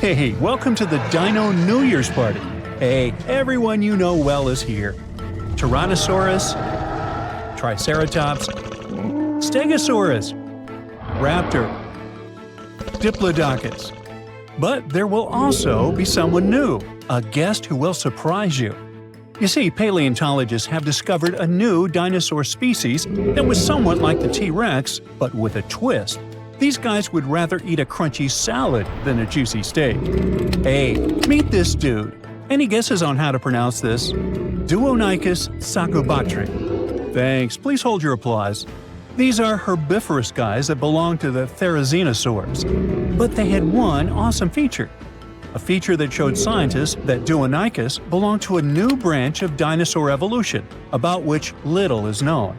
Hey, welcome to the Dino New Year's party. Hey, everyone you know well is here. Tyrannosaurus, Triceratops, Stegosaurus, Raptor, Diplodocus. But there will also be someone new, a guest who will surprise you. You see, paleontologists have discovered a new dinosaur species that was somewhat like the T-Rex, but with a twist. These guys would rather eat a crunchy salad than a juicy steak. Hey, meet this dude. Any guesses on how to pronounce this? Deinocheirus sacobatri. Thanks, please hold your applause. These are herbivorous guys that belong to the Therizinosaurs. But they had one awesome feature. A feature that showed scientists that Deinocheirus belonged to a new branch of dinosaur evolution, about which little is known.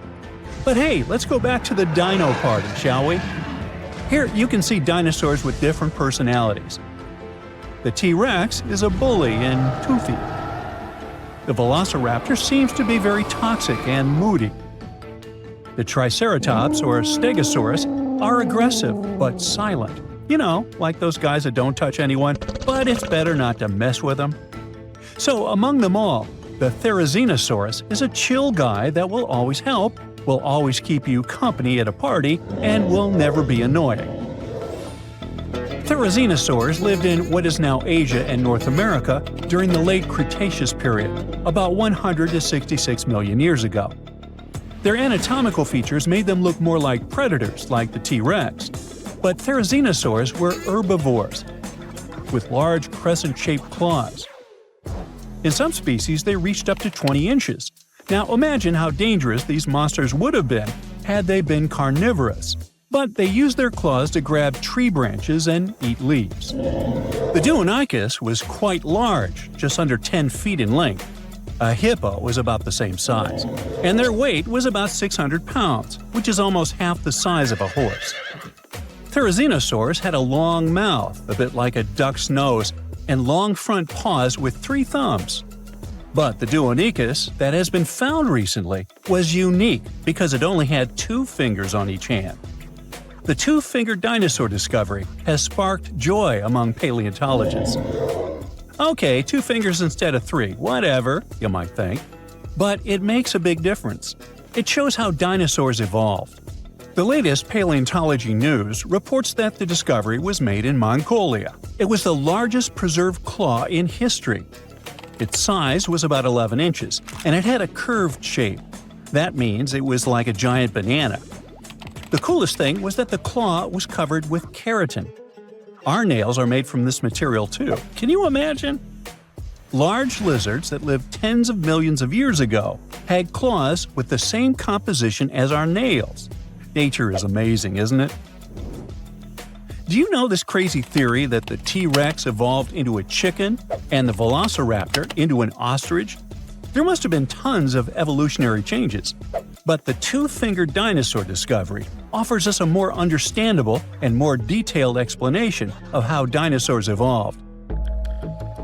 But hey, let's go back to the dino party, shall we? Here you can see dinosaurs with different personalities. The T-Rex is a bully and toothy. The Velociraptor seems to be very toxic and moody. The Triceratops or Stegosaurus are aggressive but silent. You know, like those guys that don't touch anyone, but it's better not to mess with them. So among them all, the Therizinosaurus is a chill guy that will always help, will always keep you company at a party, and will never be annoying. Therizinosaurs lived in what is now Asia and North America during the late Cretaceous period, about 100 to 66 million years ago. Their anatomical features made them look more like predators like the T-Rex. But Therizinosaurs were herbivores, with large crescent-shaped claws. In some species, they reached up to 20 inches. Now imagine how dangerous these monsters would have been had they been carnivorous. But they used their claws to grab tree branches and eat leaves. The Deinocheirus was quite large, just under 10 feet in length. A hippo was about the same size, and their weight was about 600 pounds, which is almost half the size of a horse. Therizinosaurs had a long mouth, a bit like a duck's nose, and long front paws with 3 thumbs. But the Deinocheirus that has been found recently was unique because it only had 2 fingers on each hand. The 2-fingered dinosaur discovery has sparked joy among paleontologists. Okay, 2 fingers instead of 3, whatever, you might think. But it makes a big difference. It shows how dinosaurs evolved. The latest paleontology news reports that the discovery was made in Mongolia. It was the largest preserved claw in history. Its size was about 11 inches, and it had a curved shape. That means it was like a giant banana. The coolest thing was that the claw was covered with keratin. Our nails are made from this material too. Can you imagine? Large lizards that lived tens of millions of years ago had claws with the same composition as our nails. Nature is amazing, isn't it? Do you know this crazy theory that the T-Rex evolved into a chicken and the Velociraptor into an ostrich? There must have been tons of evolutionary changes. But the 2-fingered dinosaur discovery offers us a more understandable and more detailed explanation of how dinosaurs evolved.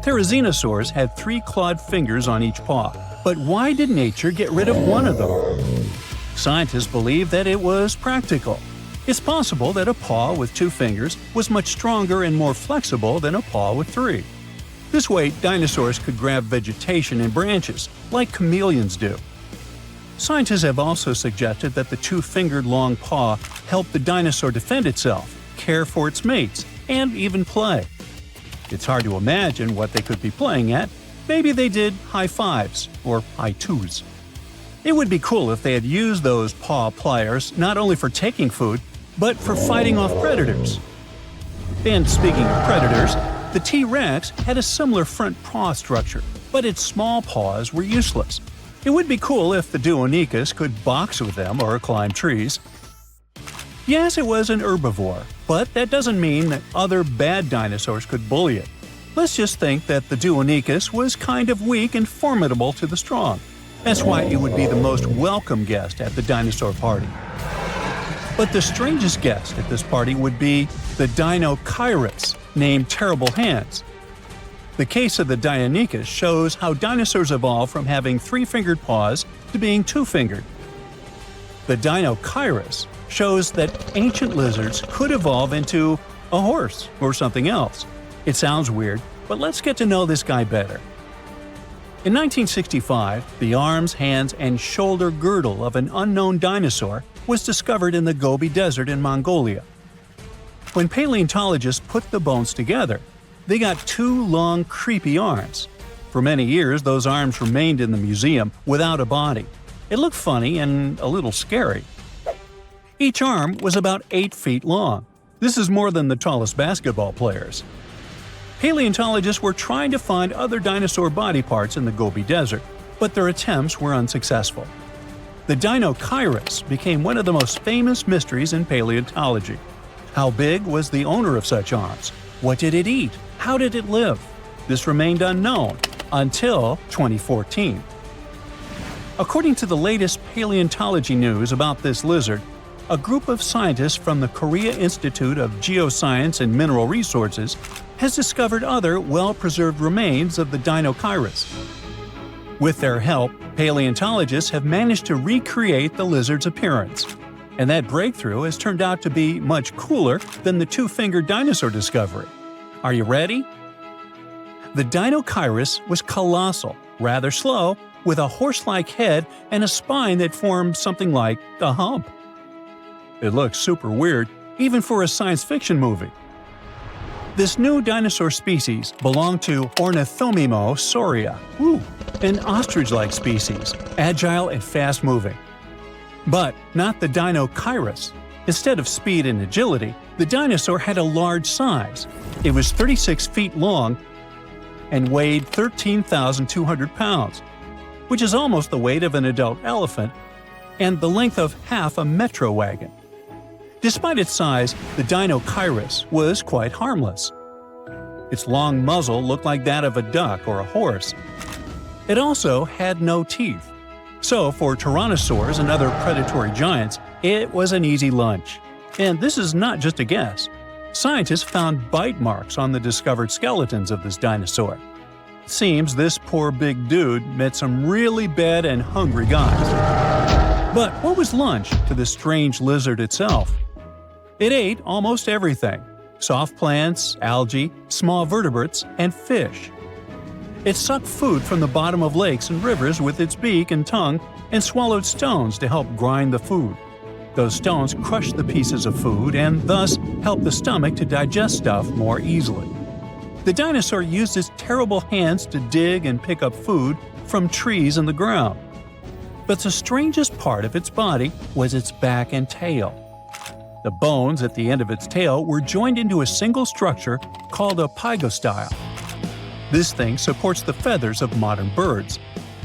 Therizinosaurs had 3 clawed fingers on each paw, but why did nature get rid of one of them? Scientists believe that it was practical. It's possible that a paw with 2 fingers was much stronger and more flexible than a paw with 3. This way, dinosaurs could grab vegetation and branches, like chameleons do. Scientists have also suggested that the 2-fingered long paw helped the dinosaur defend itself, care for its mates, and even play. It's hard to imagine what they could be playing at. Maybe they did high fives or high twos. It would be cool if they had used those paw pliers not only for taking food, but for fighting off predators. And speaking of predators, the T-Rex had a similar front paw structure, but its small paws were useless. It would be cool if the Deinocheirus could box with them or climb trees. Yes, it was an herbivore, but that doesn't mean that other bad dinosaurs could bully it. Let's just think that the Deinocheirus was kind of weak and formidable to the strong. That's why it would be the most welcome guest at the dinosaur party. But the strangest guest at this party would be the Deinocheirus, named Terrible Hands. The case of the Deinocheirus shows how dinosaurs evolved from having 3-fingered paws to being 2-fingered. The Deinocheirus shows that ancient lizards could evolve into a horse or something else. It sounds weird, but let's get to know this guy better. In 1965, the arms, hands, and shoulder girdle of an unknown dinosaur was discovered in the Gobi Desert in Mongolia. When paleontologists put the bones together, they got two long, creepy arms. For many years, those arms remained in the museum without a body. It looked funny and a little scary. Each arm was about 8 feet long. This is more than the tallest basketball players. Paleontologists were trying to find other dinosaur body parts in the Gobi Desert, but their attempts were unsuccessful. The Deinocheirus became one of the most famous mysteries in paleontology. How big was the owner of such arms? What did it eat? How did it live? This remained unknown until 2014. According to the latest paleontology news about this lizard, a group of scientists from the Korea Institute of Geoscience and Mineral Resources has discovered other well-preserved remains of the Deinocheirus. With their help, paleontologists have managed to recreate the lizard's appearance. And that breakthrough has turned out to be much cooler than the two-fingered dinosaur discovery. Are you ready? The Deinocheirus was colossal, rather slow, with a horse-like head and a spine that formed something like a hump. It looks super weird, even for a science fiction movie. This new dinosaur species belonged to Ornithomimosauria, an ostrich-like species, agile and fast-moving. But not the Deinocheirus. Instead of speed and agility, the dinosaur had a large size. It was 36 feet long and weighed 13,200 pounds, which is almost the weight of an adult elephant and the length of half a metro wagon. Despite its size, the Deinocheirus was quite harmless. Its long muzzle looked like that of a duck or a horse. It also had no teeth. So, for tyrannosaurs and other predatory giants, it was an easy lunch. And this is not just a guess. Scientists found bite marks on the discovered skeletons of this dinosaur. It seems this poor big dude met some really bad and hungry guys. But what was lunch to this strange lizard itself? It ate almost everything: soft plants, algae, small vertebrates, and fish. It sucked food from the bottom of lakes and rivers with its beak and tongue and swallowed stones to help grind the food. Those stones crushed the pieces of food and thus helped the stomach to digest stuff more easily. The dinosaur used its terrible hands to dig and pick up food from trees and the ground. But the strangest part of its body was its back and tail. The bones at the end of its tail were joined into a single structure called a pygostyle. This thing supports the feathers of modern birds.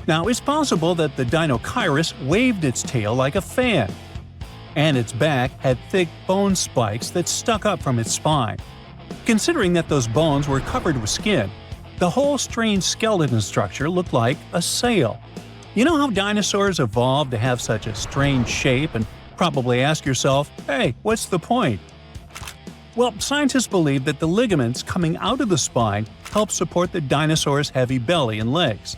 Now, it's possible that the Deinocheirus waved its tail like a fan, and its back had thick bone spikes that stuck up from its spine. Considering that those bones were covered with skin, the whole strange skeleton structure looked like a sail. You know how dinosaurs evolved to have such a strange shape and probably ask yourself, hey, what's the point? Well, scientists believe that the ligaments coming out of the spine help support the dinosaur's heavy belly and legs.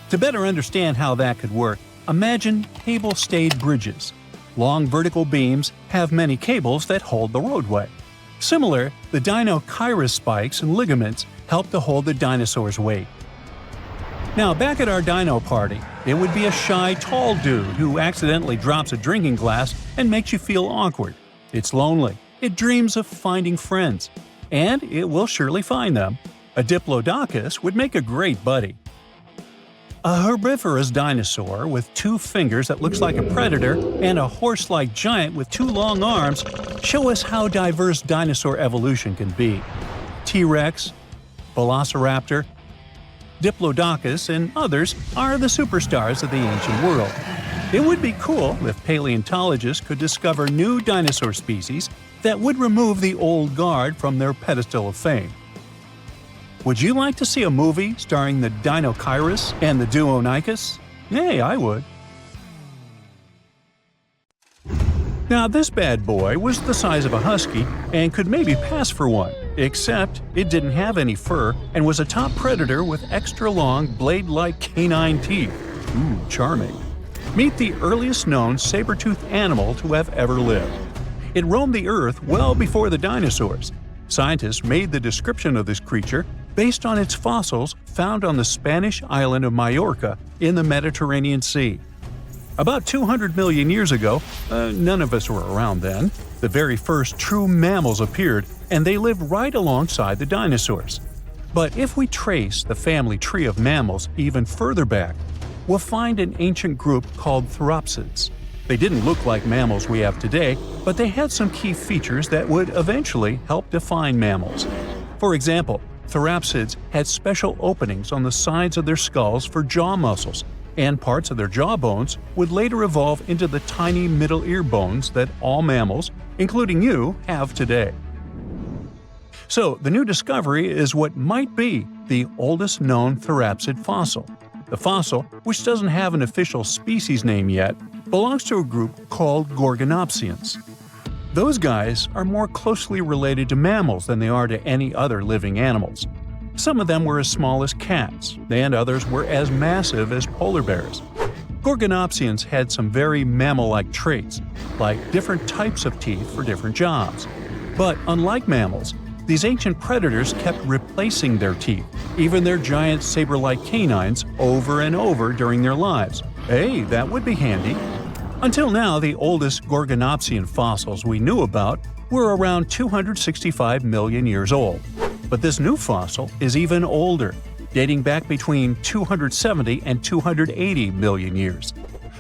To better understand how that could work, imagine cable-stayed bridges. Long vertical beams have many cables that hold the roadway. Similar, the Deinocheirus spikes and ligaments help to hold the dinosaur's weight. Now, back at our dino party, it would be a shy, tall dude who accidentally drops a drinking glass and makes you feel awkward. It's lonely. It dreams of finding friends. And it will surely find them. A diplodocus would make a great buddy. A herbivorous dinosaur with 2 fingers that looks like a predator and a horse-like giant with 2 long arms show us how diverse dinosaur evolution can be. T-Rex, Velociraptor, Diplodocus, and others are the superstars of the ancient world. It would be cool if paleontologists could discover new dinosaur species that would remove the old guard from their pedestal of fame. Would you like to see a movie starring the Deinocheirus and the Deinocheirus? Hey, I would. Now, this bad boy was the size of a husky and could maybe pass for one, except it didn't have any fur and was a top predator with extra long, blade-like canine teeth. Charming. Meet the earliest known saber-toothed animal to have ever lived. It roamed the earth well before the dinosaurs. Scientists made the description of this creature based on its fossils found on the Spanish island of Majorca in the Mediterranean Sea. About 200 million years ago, none of us were around then, the very first true mammals appeared, and they lived right alongside the dinosaurs. But if we trace the family tree of mammals even further back, we'll find an ancient group called Therapsids. They didn't look like mammals we have today, but they had some key features that would eventually help define mammals. For example, Therapsids had special openings on the sides of their skulls for jaw muscles, and parts of their jaw bones would later evolve into the tiny middle ear bones that all mammals, including you, have today. So, the new discovery is what might be the oldest known Therapsid fossil. The fossil, which doesn't have an official species name yet, belongs to a group called Gorgonopsians. Those guys are more closely related to mammals than they are to any other living animals. Some of them were as small as cats, and others were as massive as polar bears. Gorgonopsians had some very mammal-like traits, like different types of teeth for different jobs. But unlike mammals, these ancient predators kept replacing their teeth, even their giant saber-like canines, over and over during their lives. Hey, that would be handy. Until now, the oldest Gorgonopsian fossils we knew about were around 265 million years old. But this new fossil is even older, dating back between 270 and 280 million years.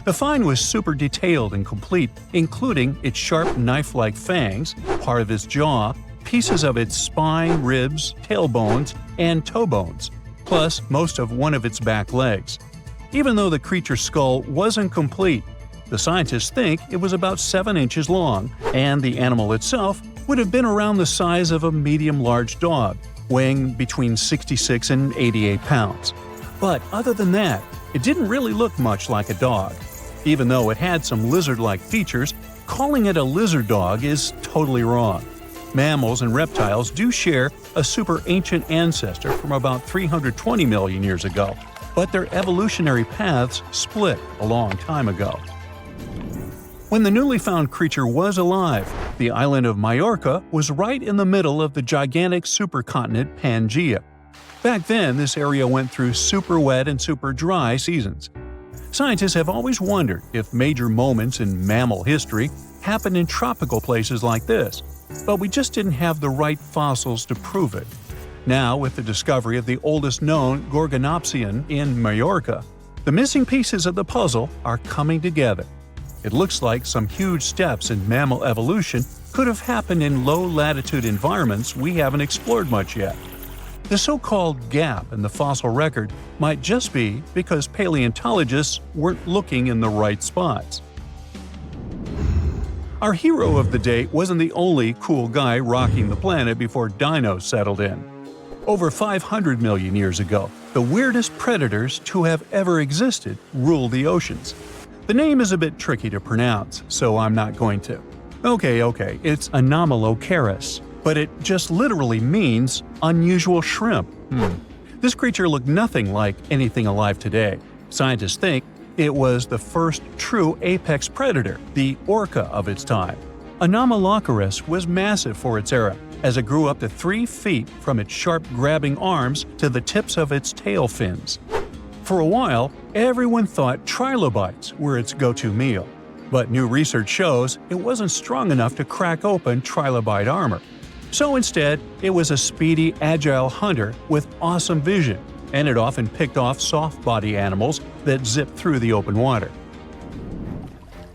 The find was super detailed and complete, including its sharp knife-like fangs, part of its jaw, pieces of its spine, ribs, tailbones, and toe bones, plus most of one of its back legs. Even though the creature's skull wasn't complete, the scientists think it was about 7 inches long, and the animal itself would have been around the size of a medium-large dog, weighing between 66 and 88 pounds. But other than that, it didn't really look much like a dog. Even though it had some lizard-like features, calling it a lizard dog is totally wrong. Mammals and reptiles do share a super ancient ancestor from about 320 million years ago, but their evolutionary paths split a long time ago. When the newly found creature was alive, the island of Majorca was right in the middle of the gigantic supercontinent Pangaea. Back then, this area went through super wet and super dry seasons. Scientists have always wondered if major moments in mammal history happened in tropical places like this, but we just didn't have the right fossils to prove it. Now, with the discovery of the oldest known Gorgonopsian in Majorca, the missing pieces of the puzzle are coming together. It looks like some huge steps in mammal evolution could have happened in low-latitude environments we haven't explored much yet. The so-called gap in the fossil record might just be because paleontologists weren't looking in the right spots. Our hero of the day wasn't the only cool guy rocking the planet before dinos settled in. Over 500 million years ago, the weirdest predators to have ever existed ruled the oceans. The name is a bit tricky to pronounce, so I'm not going to. Okay, it's Deinocheirus, but it just literally means unusual shrimp. This creature looked nothing like anything alive today. Scientists think it was the first true apex predator, the orca of its time. Deinocheirus was massive for its era, as it grew up to 3 feet from its sharp grabbing arms to the tips of its tail fins. For a while, everyone thought trilobites were its go-to meal, but new research shows it wasn't strong enough to crack open trilobite armor. So instead, it was a speedy, agile hunter with awesome vision, and it often picked off soft-body animals that zipped through the open water.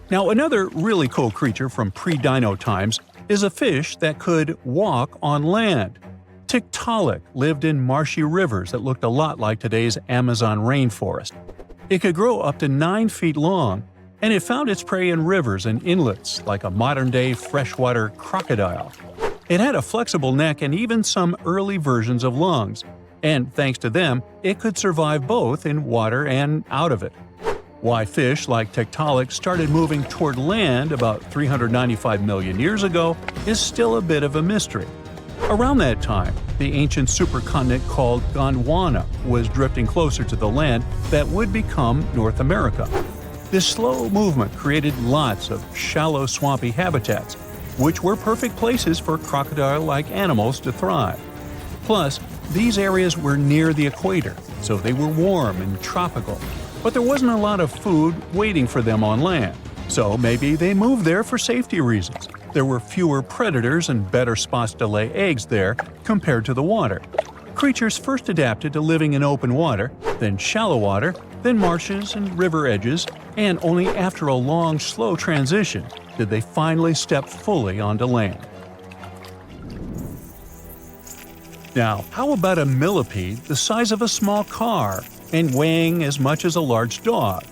Now, another really cool creature from pre-dino times is a fish that could walk on land. Tiktaalik lived in marshy rivers that looked a lot like today's Amazon rainforest. It could grow up to 9 feet long, and it found its prey in rivers and inlets like a modern-day freshwater crocodile. It had a flexible neck and even some early versions of lungs, and thanks to them, it could survive both in water and out of it. Why fish like Tiktaalik started moving toward land about 395 million years ago is still a bit of a mystery. Around that time, the ancient supercontinent called Gondwana was drifting closer to the land that would become North America. This slow movement created lots of shallow, swampy habitats, which were perfect places for crocodile-like animals to thrive. Plus, these areas were near the equator, so they were warm and tropical. But there wasn't a lot of food waiting for them on land, so maybe they moved there for safety reasons. There were fewer predators and better spots to lay eggs there compared to the water. Creatures first adapted to living in open water, then shallow water, then marshes and river edges, and only after a long, slow transition did they finally step fully onto land. Now, how about a millipede the size of a small car and weighing as much as a large dog?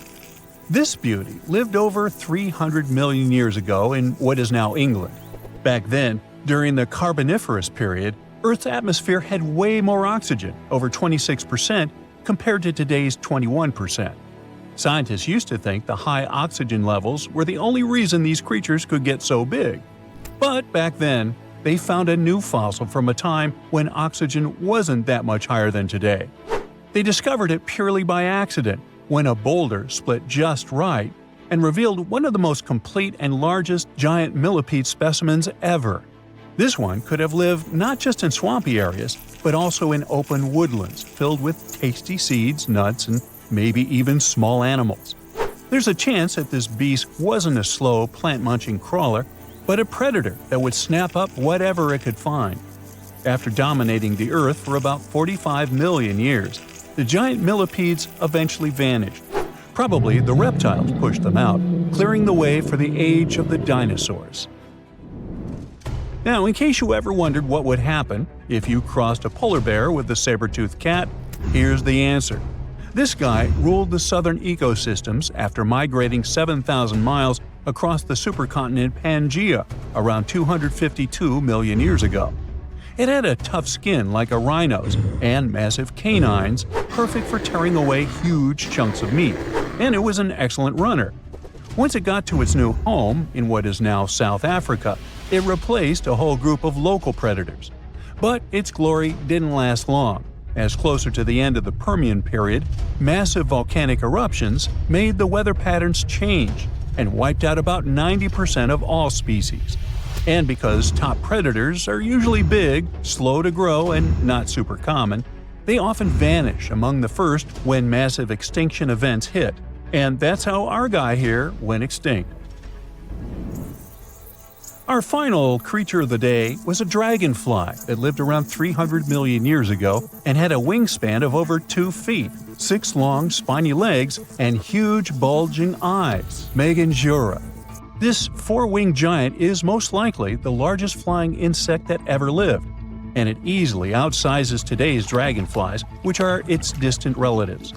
This beauty lived over 300 million years ago in what is now England. Back then, during the Carboniferous period, Earth's atmosphere had way more oxygen, over 26%, compared to today's 21%. Scientists used to think the high oxygen levels were the only reason these creatures could get so big. But back then, they found a new fossil from a time when oxygen wasn't that much higher than today. They discovered it purely by accident, when a boulder split just right and revealed one of the most complete and largest giant millipede specimens ever. This one could have lived not just in swampy areas, but also in open woodlands filled with tasty seeds, nuts, and maybe even small animals. There's a chance that this beast wasn't a slow, plant-munching crawler, but a predator that would snap up whatever it could find. After dominating the Earth for about 45 million years, the giant millipedes eventually vanished. Probably the reptiles pushed them out, clearing the way for the age of the dinosaurs. Now, in case you ever wondered what would happen if you crossed a polar bear with a saber-toothed cat, here's the answer. This guy ruled the southern ecosystems after migrating 7,000 miles across the supercontinent Pangaea around 252 million years ago. It had a tough skin like a rhino's and massive canines, perfect for tearing away huge chunks of meat, and it was an excellent runner. Once it got to its new home, in what is now South Africa, it replaced a whole group of local predators. But its glory didn't last long, as closer to the end of the Permian period, massive volcanic eruptions made the weather patterns change and wiped out about 90% of all species. And because top predators are usually big, slow to grow, and not super common, they often vanish among the first when massive extinction events hit. And that's how our guy here went extinct. Our final creature of the day was a dragonfly that lived around 300 million years ago and had a wingspan of over 2 feet, 6 long, spiny legs, and huge, bulging eyes. Meganura. This 4-winged giant is most likely the largest flying insect that ever lived, and it easily outsizes today's dragonflies, which are its distant relatives.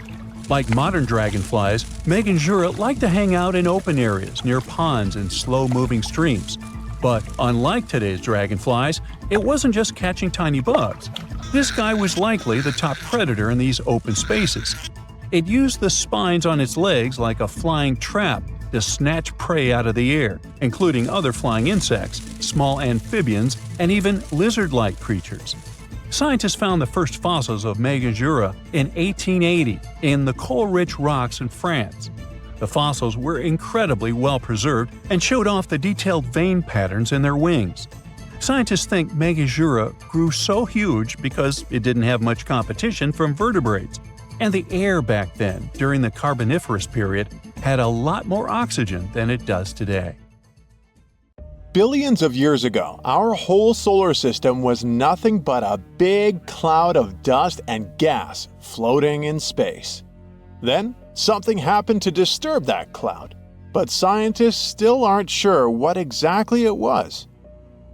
Like modern dragonflies, Meganura like to hang out in open areas near ponds and slow-moving streams. But unlike today's dragonflies, it wasn't just catching tiny bugs. This guy was likely the top predator in these open spaces. It used the spines on its legs like a flying trap to snatch prey out of the air, including other flying insects, small amphibians, and even lizard-like creatures. Scientists found the first fossils of Meganura in 1880 in the coal-rich rocks in France. The fossils were incredibly well preserved and showed off the detailed vein patterns in their wings. Scientists think Meganura grew so huge because it didn't have much competition from vertebrates, and the air back then, during the Carboniferous period, had a lot more oxygen than it does today. Billions of years ago, our whole solar system was nothing but a big cloud of dust and gas floating in space. Then, something happened to disturb that cloud, but scientists still aren't sure what exactly it was.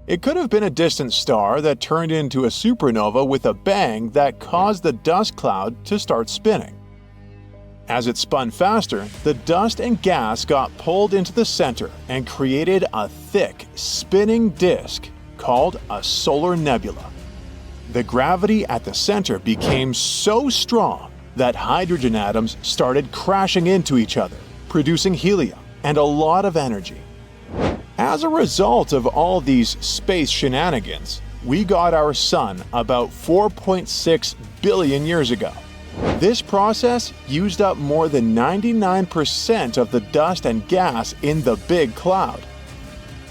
It could have been a distant star that turned into a supernova with a bang that caused the dust cloud to start spinning. As it spun faster, the dust and gas got pulled into the center and created a thick, spinning disk called a solar nebula. The gravity at the center became so strong that hydrogen atoms started crashing into each other, producing helium and a lot of energy. As a result of all these space shenanigans, we got our sun about 4.6 billion years ago. This process used up more than 99% of the dust and gas in the big cloud.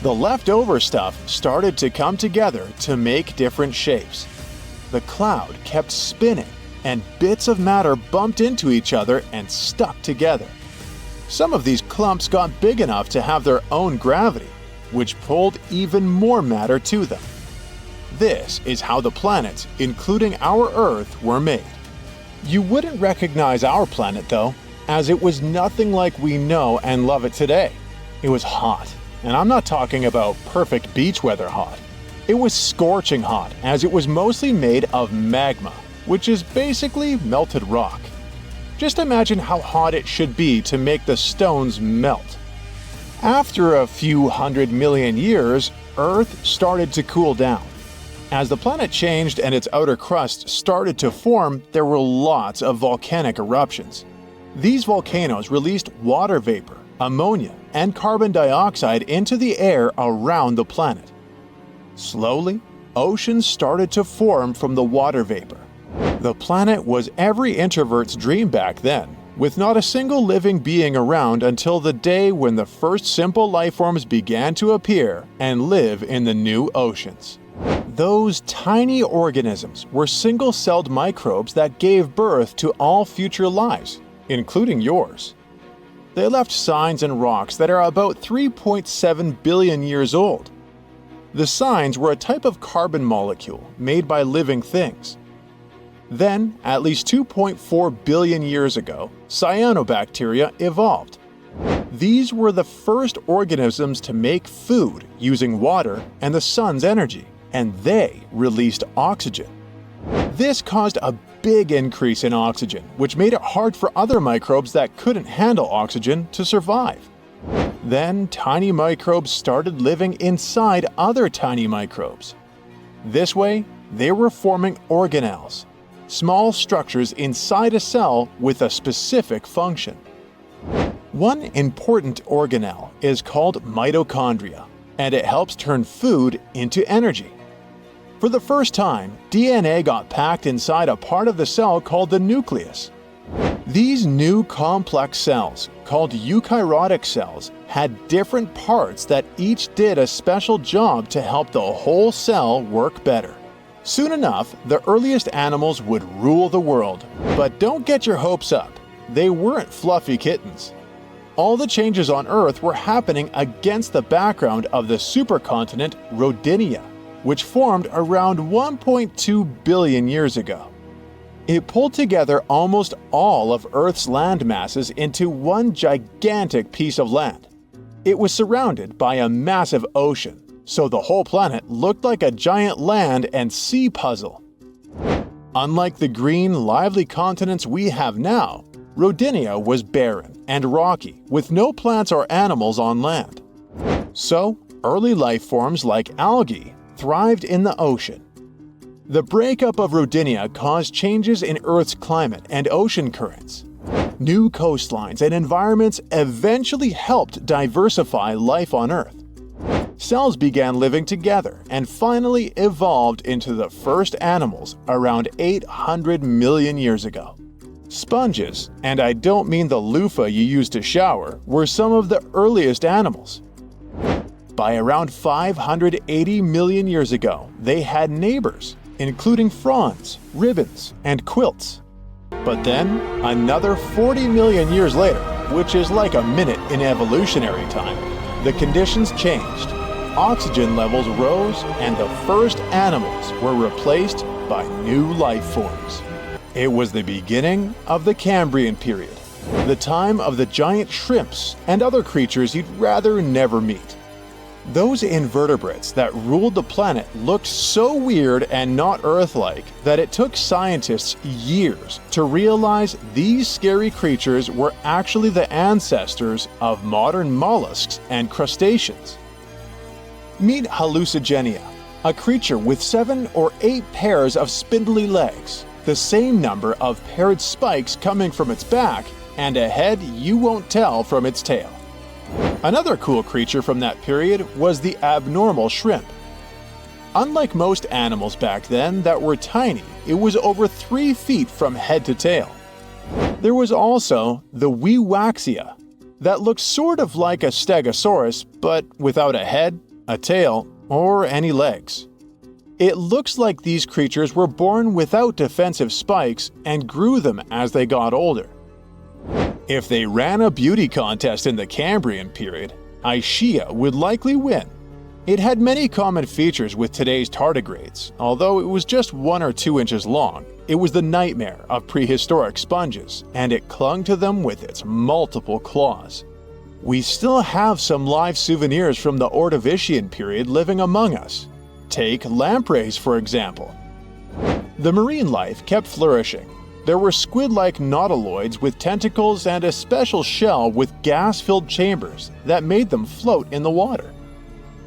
The leftover stuff started to come together to make different shapes. The cloud kept spinning, and bits of matter bumped into each other and stuck together. Some of these clumps got big enough to have their own gravity, which pulled even more matter to them. This is how the planets, including our Earth, were made. You wouldn't recognize our planet though, as it was nothing like we know and love it today. It was hot, and I'm not talking about perfect beach weather hot. It was scorching hot, as it was mostly made of magma, which is basically melted rock. Just imagine how hot it should be to make the stones melt. After a few 100 million years, Earth started to cool down. As the planet changed and its outer crust started to form, there were lots of volcanic eruptions. These volcanoes released water vapor, ammonia, and carbon dioxide into the air around the planet. Slowly, oceans started to form from the water vapor. The planet was every introvert's dream back then, with not a single living being around until the day when the first simple life forms began to appear and live in the new oceans. Those tiny organisms were single-celled microbes that gave birth to all future lives, including yours. They left signs in rocks that are about 3.7 billion years old. The signs were a type of carbon molecule made by living things. Then, at least 2.4 billion years ago, cyanobacteria evolved. These were the first organisms to make food using water and the sun's energy, and they released oxygen. This caused a big increase in oxygen, which made it hard for other microbes that couldn't handle oxygen to survive. Then, tiny microbes started living inside other tiny microbes. This way, they were forming organelles, small structures inside a cell with a specific function. One important organelle is called mitochondria, and it helps turn food into energy. For the first time, DNA got packed inside a part of the cell called the nucleus. These new complex cells, called eukaryotic cells, had different parts that each did a special job to help the whole cell work better. Soon enough, the earliest animals would rule the world. But don't get your hopes up. They weren't fluffy kittens. All the changes on Earth were happening against the background of the supercontinent Rodinia, which formed around 1.2 billion years ago. It pulled together almost all of Earth's land masses into one gigantic piece of land. It was surrounded by a massive ocean, so the whole planet looked like a giant land and sea puzzle. Unlike the green, lively continents we have now, Rodinia was barren and rocky, with no plants or animals on land. So, early life forms like algae thrived in the ocean. The breakup of Rodinia caused changes in Earth's climate and ocean currents. New coastlines and environments eventually helped diversify life on Earth. Cells began living together and finally evolved into the first animals around 800 million years ago. Sponges, and I don't mean the loofah you use to shower, were some of the earliest animals. By around 580 million years ago, they had neighbors, including fronds, ribbons, and quilts. But then, another 40 million years later, which is like a minute in evolutionary time, the conditions changed. Oxygen levels rose, and the first animals were replaced by new life forms. It was the beginning of the Cambrian period, the time of the giant shrimps and other creatures you'd rather never meet. Those invertebrates that ruled the planet looked so weird and not Earth-like that it took scientists years to realize these scary creatures were actually the ancestors of modern mollusks and crustaceans. Meet Hallucigenia, a creature with 7 or 8 pairs of spindly legs, the same number of paired spikes coming from its back, and a head you won't tell from its tail. Another cool creature from that period was the abnormal shrimp. Unlike most animals back then that were tiny, it was over 3 feet from head to tail. There was also the Weewaxia, that looked sort of like a stegosaurus, but without a head, a tail, or any legs. It looks like these creatures were born without defensive spikes and grew them as they got older. If they ran a beauty contest in the Cambrian period, Aegea would likely win. It had many common features with today's tardigrades. Although it was just 1 or 2 inches long, it was the nightmare of prehistoric sponges, and it clung to them with its multiple claws. We still have some live souvenirs from the Ordovician period living among us. Take lampreys, for example. The marine life kept flourishing. There were squid-like nautiloids with tentacles and a special shell with gas-filled chambers that made them float in the water.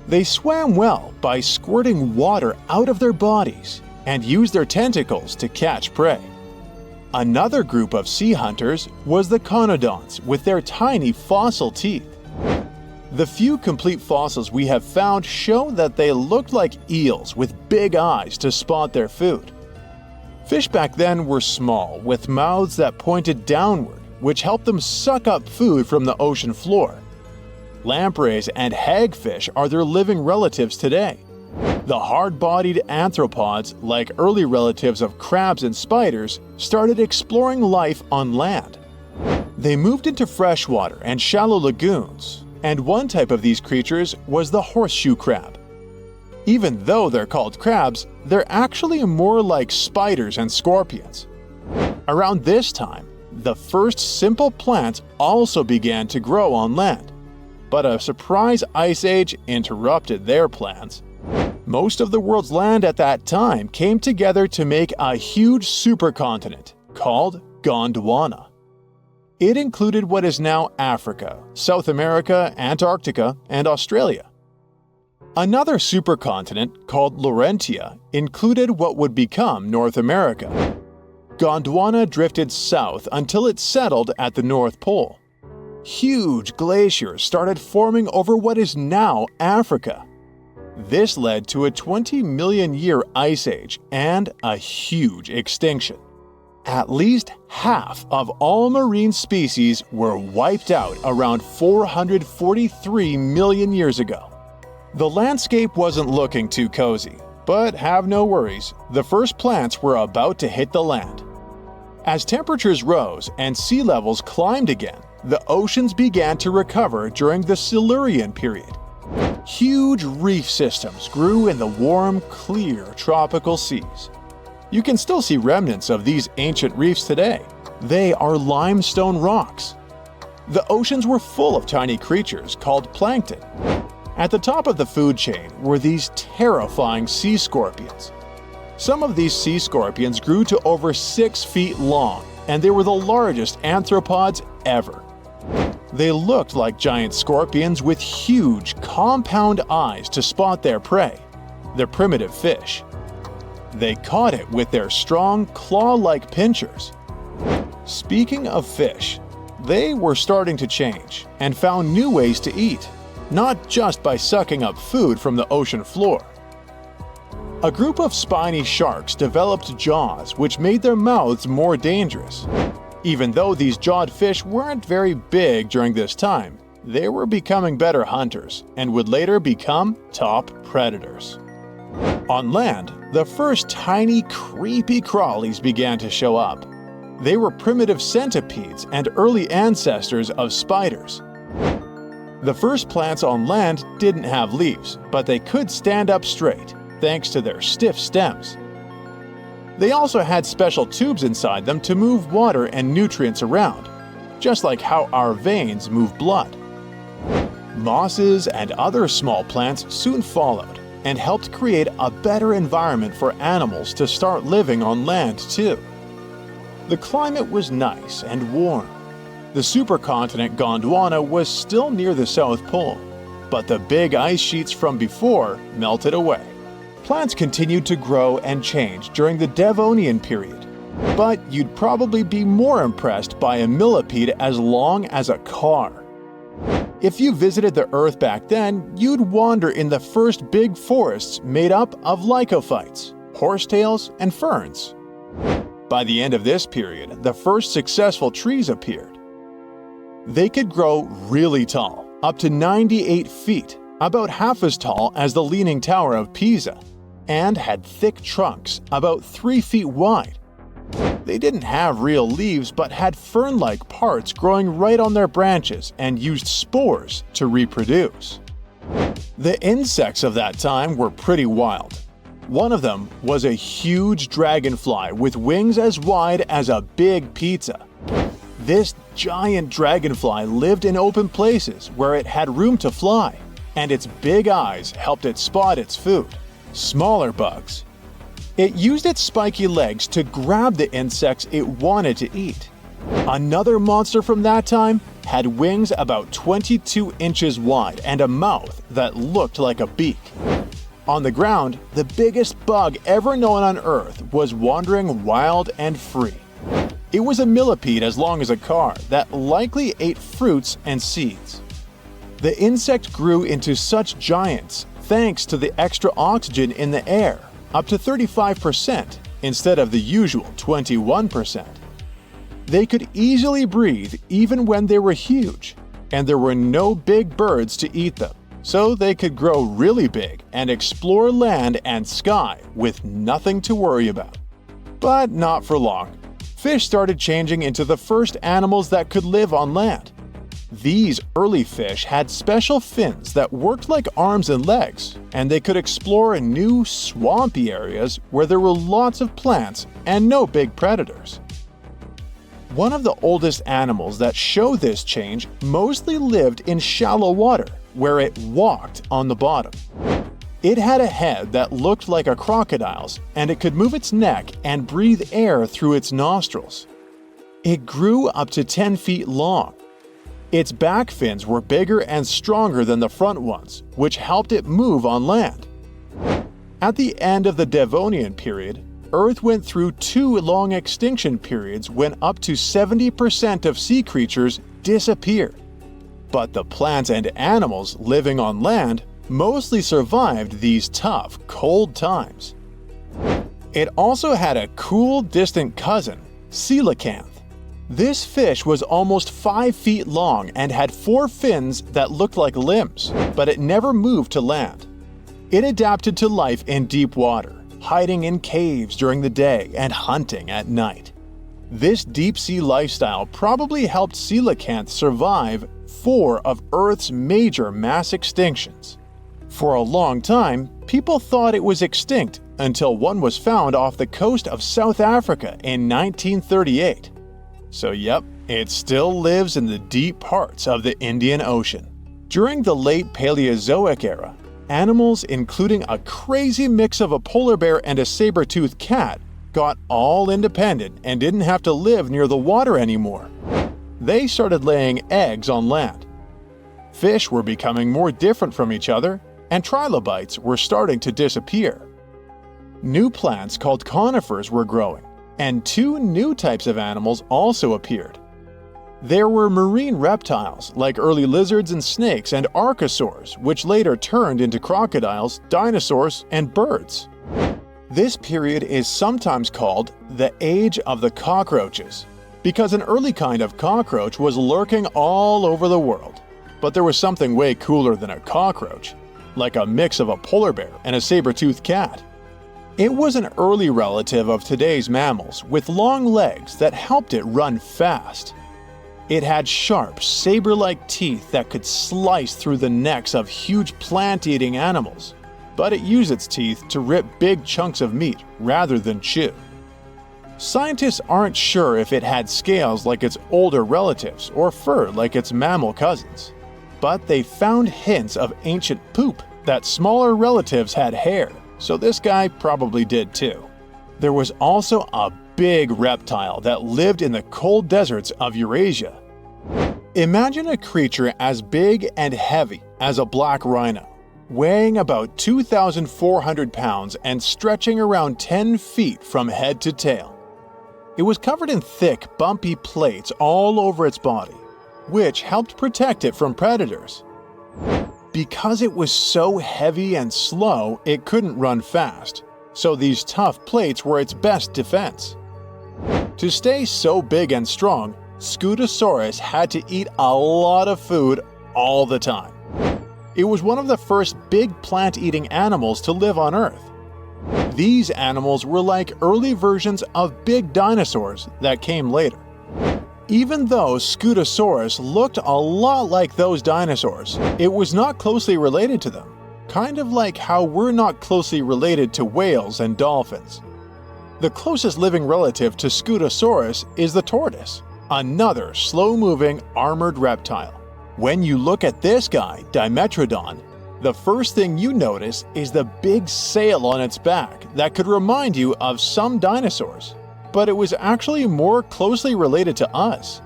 They swam well by squirting water out of their bodies and used their tentacles to catch prey. Another group of sea hunters was the conodonts with their tiny fossil teeth. The few complete fossils we have found show that they looked like eels with big eyes to spot their food. Fish back then were small, with mouths that pointed downward, which helped them suck up food from the ocean floor. Lampreys and hagfish are their living relatives today. The hard-bodied arthropods, like early relatives of crabs and spiders, started exploring life on land. They moved into freshwater and shallow lagoons, and one type of these creatures was the horseshoe crab. Even though they're called crabs, they're actually more like spiders and scorpions. Around this time, the first simple plants also began to grow on land. But a surprise ice age interrupted their plans. Most of the world's land at that time came together to make a huge supercontinent called Gondwana. It included what is now Africa, South America, Antarctica, and Australia. Another supercontinent, called Laurentia, included what would become North America. Gondwana drifted south until it settled at the North Pole. Huge glaciers started forming over what is now Africa. This led to a 20-million-year ice age and a huge extinction. At least half of all marine species were wiped out around 443 million years ago. The landscape wasn't looking too cozy, but have no worries, the first plants were about to hit the land. As temperatures rose and sea levels climbed again, the oceans began to recover during the Silurian period. Huge reef systems grew in the warm, clear tropical seas. You can still see remnants of these ancient reefs today. They are limestone rocks. The oceans were full of tiny creatures called plankton. At the top of the food chain were these terrifying sea scorpions. Some of these sea scorpions grew to over 6 feet long, and they were the largest arthropods ever. They looked like giant scorpions with huge, compound eyes to spot their prey, the primitive fish. They caught it with their strong, claw-like pinchers. Speaking of fish, they were starting to change and found new ways to eat, not just by sucking up food from the ocean floor. A group of spiny sharks developed jaws which made their mouths more dangerous. Even though these jawed fish weren't very big during this time, they were becoming better hunters and would later become top predators. On land, the first tiny, creepy crawlies began to show up. They were primitive centipedes and early ancestors of spiders. The first plants on land didn't have leaves, but they could stand up straight, thanks to their stiff stems. They also had special tubes inside them to move water and nutrients around, just like how our veins move blood. Mosses and other small plants soon followed and helped create a better environment for animals to start living on land too. The climate was nice and warm. The supercontinent Gondwana was still near the South Pole, but the big ice sheets from before melted away. Plants continued to grow and change during the Devonian period, but you'd probably be more impressed by a millipede as long as a car. If you visited the Earth back then, you'd wander in the first big forests made up of lycophytes, horsetails, and ferns. By the end of this period, the first successful trees appeared. They could grow really tall, up to 98 feet, about half as tall as the Leaning Tower of Pisa, and had thick trunks about 3 feet wide. They didn't have real leaves but had fern-like parts growing right on their branches and used spores to reproduce. The insects of that time were pretty wild. One of them was a huge dragonfly with wings as wide as a big pizza. This giant dragonfly lived in open places where it had room to fly, and its big eyes helped it spot its food, smaller bugs. It used its spiky legs to grab the insects it wanted to eat. Another monster from that time had wings about 22 inches wide and a mouth that looked like a beak. On the ground, the biggest bug ever known on Earth was wandering wild and free. It was a millipede as long as a car that likely ate fruits and seeds. The insect grew into such giants thanks to the extra oxygen in the air, up to 35% instead of the usual 21%. They could easily breathe even when they were huge, and there were no big birds to eat them, so they could grow really big and explore land and sky with nothing to worry about. But not for long. Fish started changing into the first animals that could live on land. These early fish had special fins that worked like arms and legs, and they could explore new, swampy areas where there were lots of plants and no big predators. One of the oldest animals that show this change mostly lived in shallow water, where it walked on the bottom. It had a head that looked like a crocodile's, and it could move its neck and breathe air through its nostrils. It grew up to 10 feet long. Its back fins were bigger and stronger than the front ones, which helped it move on land. At the end of the Devonian period, Earth went through 2 long extinction periods when up to 70% of sea creatures disappeared. But the plants and animals living on land mostly survived these tough, cold times. It also had a cool, distant cousin, coelacanth. This fish was almost 5 feet long and had 4 fins that looked like limbs, but it never moved to land. It adapted to life in deep water, hiding in caves during the day and hunting at night. This deep-sea lifestyle probably helped coelacanth survive 4 of Earth's major mass extinctions. For a long time, people thought it was extinct until one was found off the coast of South Africa in 1938. So yep, it still lives in the deep parts of the Indian Ocean. During the late Paleozoic era, animals including a crazy mix of a polar bear and a saber-toothed cat got all independent and didn't have to live near the water anymore. They started laying eggs on land. Fish were becoming more different from each other, and trilobites were starting to disappear. New plants called conifers were growing, and 2 new types of animals also appeared. There were marine reptiles like early lizards and snakes and archosaurs, which later turned into crocodiles, dinosaurs, and birds. This period is sometimes called the Age of the Cockroaches, because an early kind of cockroach was lurking all over the world. But there was something way cooler than a cockroach, like a mix of a polar bear and a saber-toothed cat. It was an early relative of today's mammals with long legs that helped it run fast. It had sharp, saber-like teeth that could slice through the necks of huge plant-eating animals, but it used its teeth to rip big chunks of meat rather than chew. Scientists aren't sure if it had scales like its older relatives or fur like its mammal cousins, but they found hints of ancient poop that smaller relatives had hair, so this guy probably did too. There was also a big reptile that lived in the cold deserts of Eurasia. Imagine a creature as big and heavy as a black rhino, weighing about 2,400 pounds and stretching around 10 feet from head to tail. It was covered in thick, bumpy plates all over its body, which helped protect it from predators. Because it was so heavy and slow, it couldn't run fast, so these tough plates were its best defense. To stay so big and strong, Scutosaurus had to eat a lot of food all the time. It was one of the first big plant-eating animals to live on Earth. These animals were like early versions of big dinosaurs that came later. Even though Scutosaurus looked a lot like those dinosaurs, it was not closely related to them, kind of like how we're not closely related to whales and dolphins. The closest living relative to Scutosaurus is the tortoise, another slow-moving armored reptile. When you look at this guy, Dimetrodon, the first thing you notice is the big sail on its back that could remind you of some dinosaurs, but it was actually more closely related to us.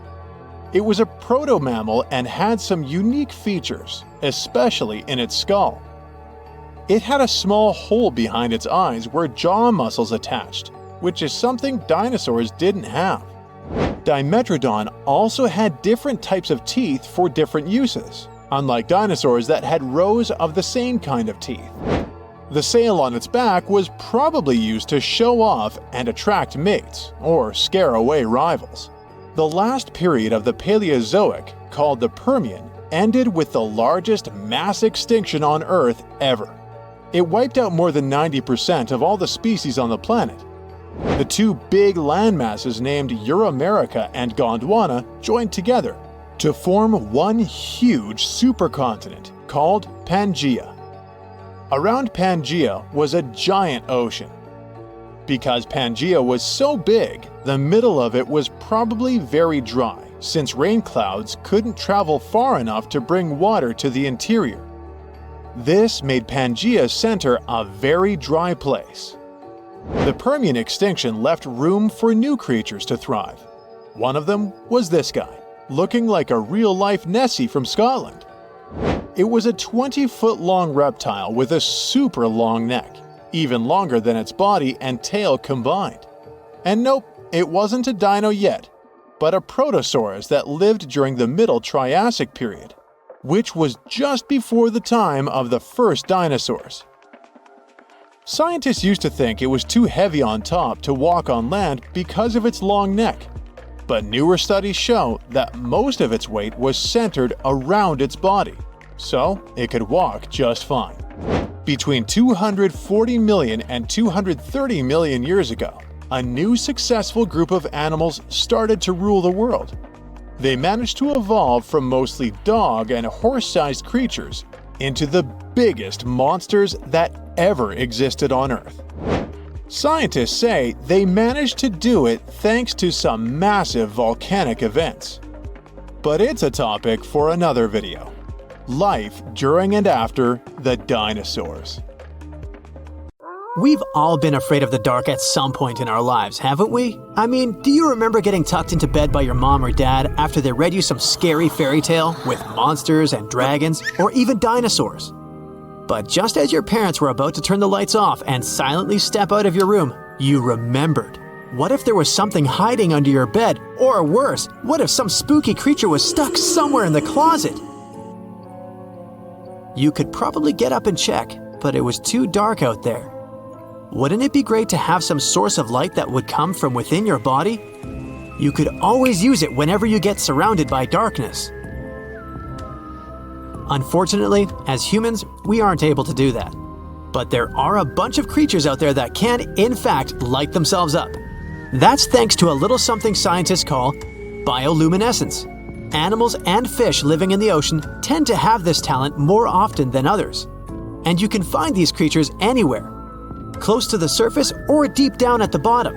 It was a proto-mammal and had some unique features, especially in its skull. It had a small hole behind its eyes where jaw muscles attached, which is something dinosaurs didn't have. Dimetrodon also had different types of teeth for different uses, unlike dinosaurs that had rows of the same kind of teeth. The sail on its back was probably used to show off and attract mates, or scare away rivals. The last period of the Paleozoic, called the Permian, ended with the largest mass extinction on Earth ever. It wiped out more than 90% of all the species on the planet. The two big landmasses named Euramerica and Gondwana joined together to form one huge supercontinent called Pangaea. Around Pangaea was a giant ocean. Because Pangaea was so big, the middle of it was probably very dry, since rain clouds couldn't travel far enough to bring water to the interior. This made Pangaea's center a very dry place. The Permian extinction left room for new creatures to thrive. One of them was this guy, looking like a real-life Nessie from Scotland. It was a 20-foot-long reptile with a super long neck, even longer than its body and tail combined. And nope, it wasn't a dino yet, but a protosaurus that lived during the Middle Triassic period, which was just before the time of the first dinosaurs. Scientists used to think it was too heavy on top to walk on land because of its long neck, but newer studies show that most of its weight was centered around its body, so it could walk just fine. Between 240 million and 230 million years ago, a new successful group of animals started to rule the world. They managed to evolve from mostly dog and horse-sized creatures into the biggest monsters that ever existed on Earth. Scientists say they managed to do it thanks to some massive volcanic events. But it's a topic for another video. Life during and after the dinosaurs. We've all been afraid of the dark at some point in our lives, haven't we? I mean, do you remember getting tucked into bed by your mom or dad after they read you some scary fairy tale with monsters and dragons or even dinosaurs? But just as your parents were about to turn the lights off and silently step out of your room, you remembered. What if there was something hiding under your bed? Or worse, what if some spooky creature was stuck somewhere in the closet? You could probably get up and check, but it was too dark out there. Wouldn't it be great to have some source of light that would come from within your body? You could always use it whenever you get surrounded by darkness. Unfortunately, as humans, we aren't able to do that. But there are a bunch of creatures out there that can, in fact, light themselves up. That's thanks to a little something scientists call bioluminescence. Animals and fish living in the ocean tend to have this talent more often than others. And you can find these creatures anywhere, close to the surface or deep down at the bottom.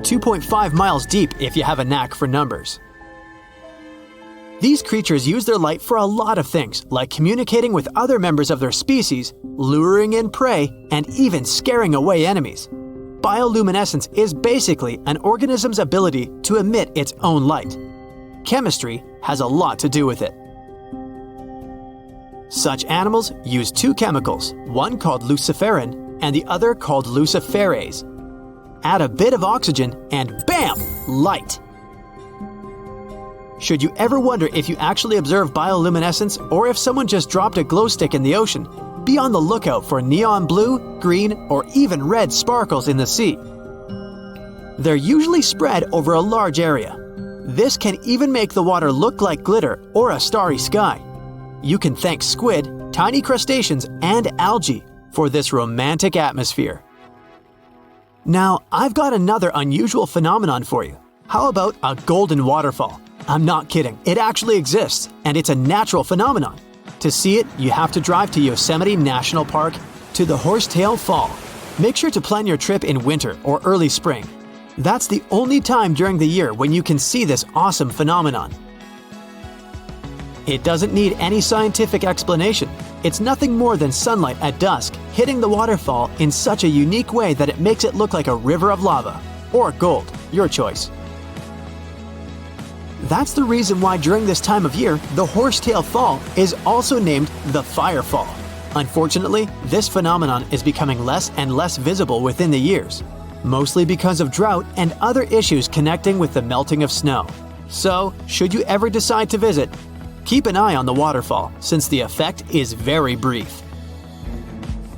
2.5 miles deep if you have a knack for numbers. These creatures use their light for a lot of things, like communicating with other members of their species, luring in prey, and even scaring away enemies. Bioluminescence is basically an organism's ability to emit its own light. Chemistry has a lot to do with it. Such animals use two chemicals, one called luciferin and the other called luciferase. Add a bit of oxygen and bam! Light! Should you ever wonder if you actually observe bioluminescence or if someone just dropped a glow stick in the ocean, be on the lookout for neon blue, green, or even red sparkles in the sea. They're usually spread over a large area. This can even make the water look like glitter or a starry sky. you can thank squid, tiny crustaceans, and algae for this romantic atmosphere. Now, I've got another unusual phenomenon for you. How about a golden waterfall? I'm not kidding, it actually exists, and it's a natural phenomenon. To see it, you have to drive to Yosemite National Park to the Horsetail Fall. Make sure to plan your trip in winter or early spring. That's the only time during the year when you can see this awesome phenomenon. It doesn't need any scientific explanation. It's nothing more than sunlight at dusk hitting the waterfall in such a unique way that it makes it look like a river of lava. Or gold, your choice. That's the reason why during this time of year, the Horsetail Fall is also named the Fire Fall. Unfortunately, this phenomenon is becoming less and less visible within the years, mostly because of drought and other issues connecting with the melting of snow. So, should you ever decide to visit, keep an eye on the waterfall since the effect is very brief.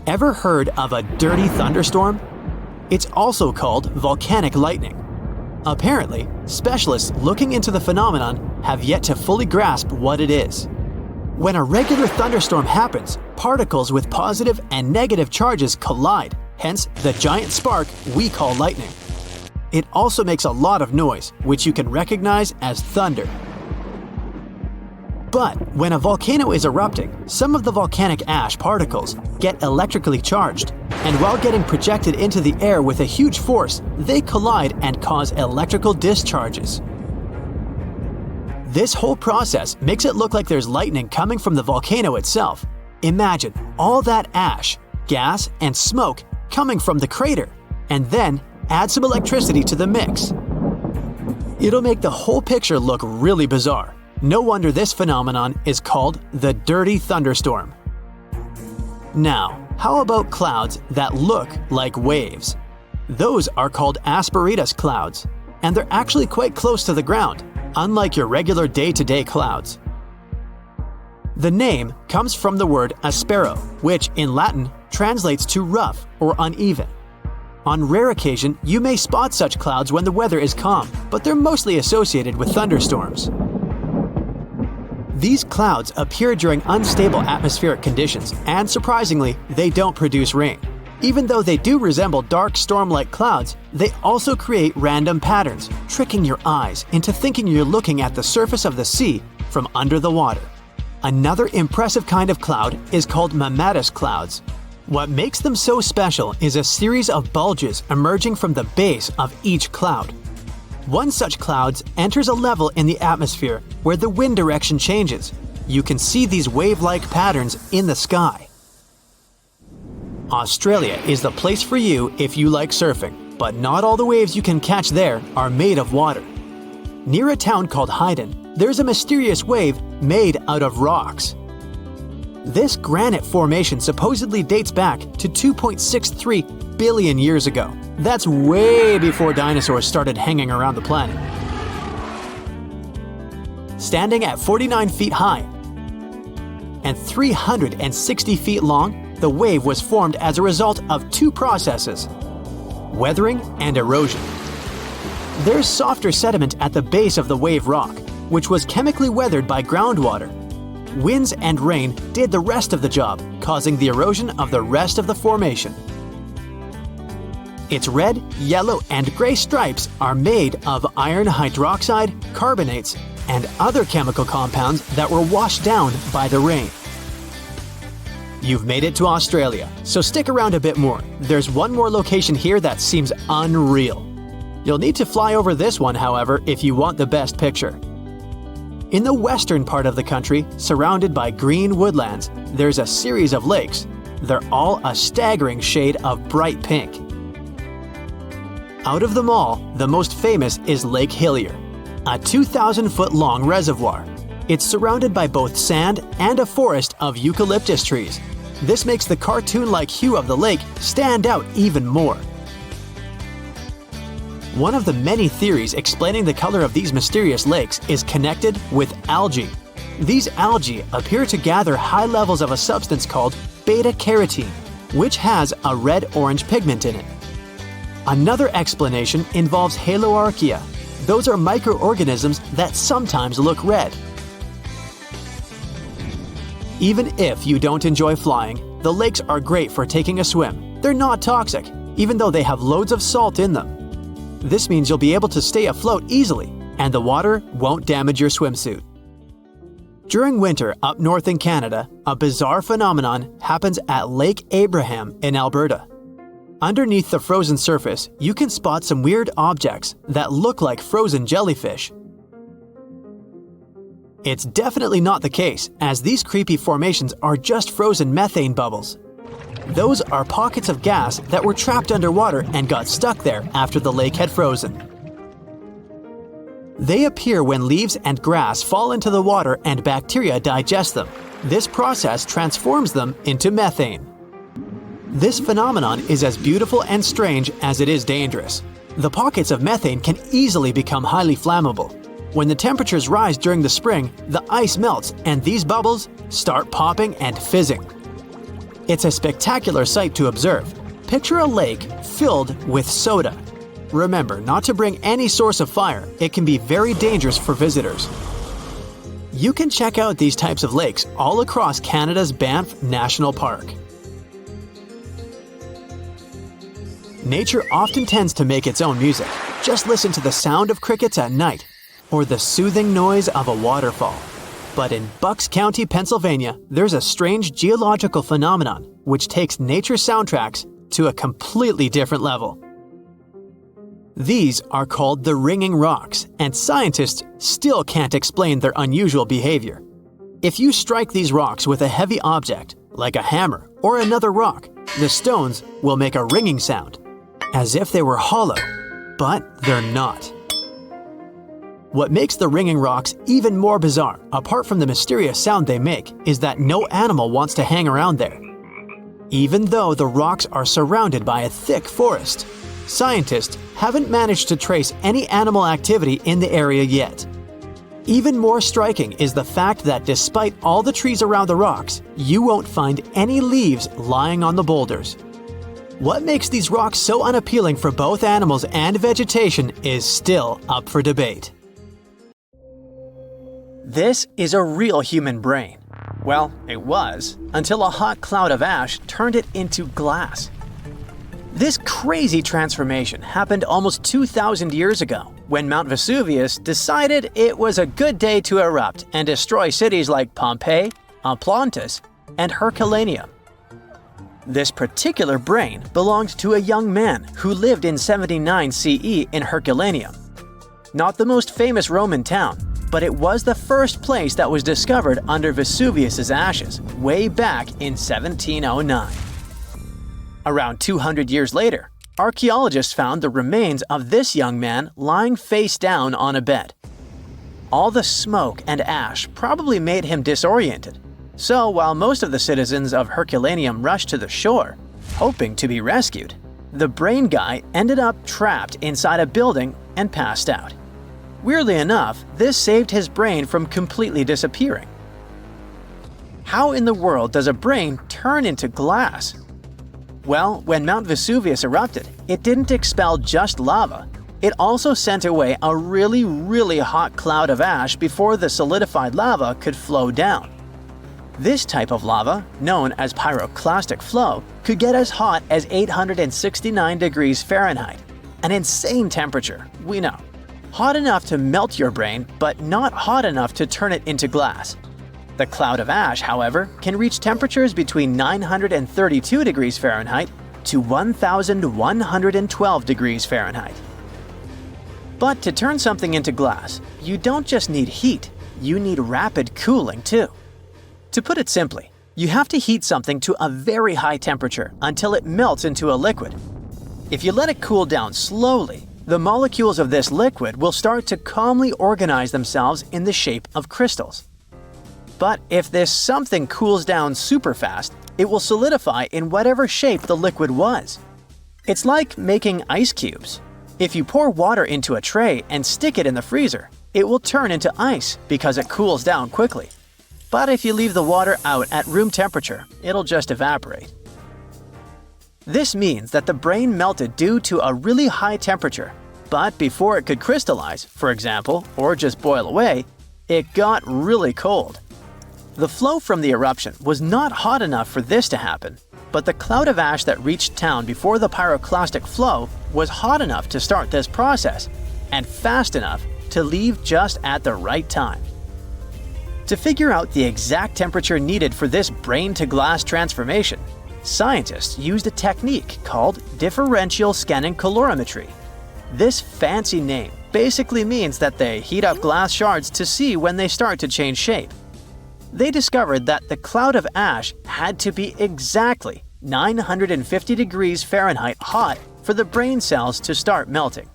Ever heard of a dirty thunderstorm? It's also called volcanic lightning. Apparently, specialists looking into the phenomenon have yet to fully grasp what it is. When a regular thunderstorm happens, particles with positive and negative charges collide, hence the giant spark we call lightning. It also makes a lot of noise, which you can recognize as thunder. But when a volcano is erupting, some of the volcanic ash particles get electrically charged, and while getting projected into the air with a huge force, they collide and cause electrical discharges. This whole process makes it look like there's lightning coming from the volcano itself. Imagine all that ash, gas, and smoke coming from the crater, and then add some electricity to the mix. It'll make the whole picture look really bizarre. No wonder this phenomenon is called the dirty thunderstorm. Now, how about clouds that look like waves? Those are called asperitas clouds, and they're actually quite close to the ground, unlike your regular day-to-day clouds. The name comes from the word aspero, which in Latin translates to rough or uneven. On rare occasion, you may spot such clouds when the weather is calm, but they're mostly associated with thunderstorms. These clouds appear during unstable atmospheric conditions, and surprisingly, they don't produce rain. Even though they do resemble dark storm-like clouds, they also create random patterns, tricking your eyes into thinking you're looking at the surface of the sea from under the water. Another impressive kind of cloud is called mammatus clouds. What makes them so special is a series of bulges emerging from the base of each cloud. One such cloud enters a level in the atmosphere where the wind direction changes. You can see these wave-like patterns in the sky. Australia is the place for you if you like surfing, but not all the waves you can catch there are made of water. Near a town called Hayden, there's a mysterious wave made out of rocks. This granite formation supposedly dates back to 2.63 billion years ago. That's way before dinosaurs started hanging around the planet. Standing at 49 feet high and 360 feet long, the wave was formed as a result of two processes: weathering and erosion. There's softer sediment at the base of the wave rock, which was chemically weathered by groundwater. Winds and rain did the rest of the job, causing the erosion of the rest of the formation. Its red, yellow, and gray stripes are made of iron hydroxide, carbonates, and other chemical compounds that were washed down by the rain. You've made it to Australia, so stick around a bit more. There's one more location here that seems unreal. You'll need to fly over this one, however, if you want the best picture. In the western part of the country, surrounded by green woodlands, there's a series of lakes. They're all a staggering shade of bright pink. Out of them all, the most famous is Lake Hillier, a 2,000-foot-long reservoir. It's surrounded by both sand and a forest of eucalyptus trees. This makes the cartoon-like hue of the lake stand out even more. One of the many theories explaining the color of these mysterious lakes is connected with algae. These algae appear to gather high levels of a substance called beta-carotene, which has a red-orange pigment in it. Another explanation involves haloarchaea. Those are microorganisms that sometimes look red. Even if you don't enjoy flying, the lakes are great for taking a swim. They're not toxic, even though they have loads of salt in them. This means you'll be able to stay afloat easily, and the water won't damage your swimsuit. During winter up north in Canada, a bizarre phenomenon happens at Lake Abraham in Alberta. Underneath the frozen surface, you can spot some weird objects that look like frozen jellyfish. It's definitely not the case, as these creepy formations are just frozen methane bubbles. Those are pockets of gas that were trapped underwater and got stuck there after the lake had frozen. They appear when leaves and grass fall into the water and bacteria digest them. This process transforms them into methane. This phenomenon is as beautiful and strange as it is dangerous. The pockets of methane can easily become highly flammable. When the temperatures rise during the spring, the ice melts and these bubbles start popping and fizzing. It's a spectacular sight to observe. Picture a lake filled with soda. Remember not to bring any source of fire. It can be very dangerous for visitors. You can check out these types of lakes all across Canada's Banff National Park. Nature often tends to make its own music. Just listen to the sound of crickets at night, or the soothing noise of a waterfall. But in Bucks County, Pennsylvania, there's a strange geological phenomenon which takes nature soundtracks to a completely different level. These are called the ringing rocks, and scientists still can't explain their unusual behavior. If you strike these rocks with a heavy object, like a hammer or another rock, the stones will make a ringing sound, as if they were hollow, but they're not. What makes the ringing rocks even more bizarre, apart from the mysterious sound they make, is that no animal wants to hang around there. Even though the rocks are surrounded by a thick forest, scientists haven't managed to trace any animal activity in the area yet. Even more striking is the fact that despite all the trees around the rocks, you won't find any leaves lying on the boulders. What makes these rocks so unappealing for both animals and vegetation is still up for debate. This is a real human brain. Well, it was, until a hot cloud of ash turned it into glass. This crazy transformation happened almost 2,000 years ago, when Mount Vesuvius decided it was a good day to erupt and destroy cities like Pompeii, Atlantis, and Herculaneum. This particular brain belonged to a young man who lived in 79 CE in Herculaneum. Not the most famous Roman town, but it was the first place that was discovered under Vesuvius's ashes way back in 1709. Around 200 years later, archaeologists found the remains of this young man lying face down on a bed. All the smoke and ash probably made him disoriented, so while most of the citizens of Herculaneum rushed to the shore, hoping to be rescued, the brain guy ended up trapped inside a building and passed out. Weirdly enough, this saved his brain from completely disappearing. How in the world does a brain turn into glass? Well, when Mount Vesuvius erupted, it didn't expel just lava. It also sent away a really hot cloud of ash before the solidified lava could flow down. This type of lava, known as pyroclastic flow, could get as hot as 869 degrees Fahrenheit. An insane temperature, we know. Hot enough to melt your brain, but not hot enough to turn it into glass. The cloud of ash, however, can reach temperatures between 932 degrees Fahrenheit to 1,112 degrees Fahrenheit. But to turn something into glass, you don't just need heat, you need rapid cooling too. To put it simply, you have to heat something to a very high temperature until it melts into a liquid. If you let it cool down slowly, the molecules of this liquid will start to calmly organize themselves in the shape of crystals. But if this something cools down super fast, it will solidify in whatever shape the liquid was. It's like making ice cubes. If you pour water into a tray and stick it in the freezer, it will turn into ice because it cools down quickly. But if you leave the water out at room temperature, it'll just evaporate. This means that the brain melted due to a really high temperature, but before it could crystallize, for example, or just boil away, it got really cold. The flow from the eruption was not hot enough for this to happen, but the cloud of ash that reached town before the pyroclastic flow was hot enough to start this process, and fast enough to leave just at the right time. To figure out the exact temperature needed for this brain-to-glass transformation, scientists used a technique called differential scanning calorimetry. This fancy name basically means that they heat up glass shards to see when they start to change shape. They discovered that the cloud of ash had to be exactly 950 degrees Fahrenheit hot for the brain cells to start melting.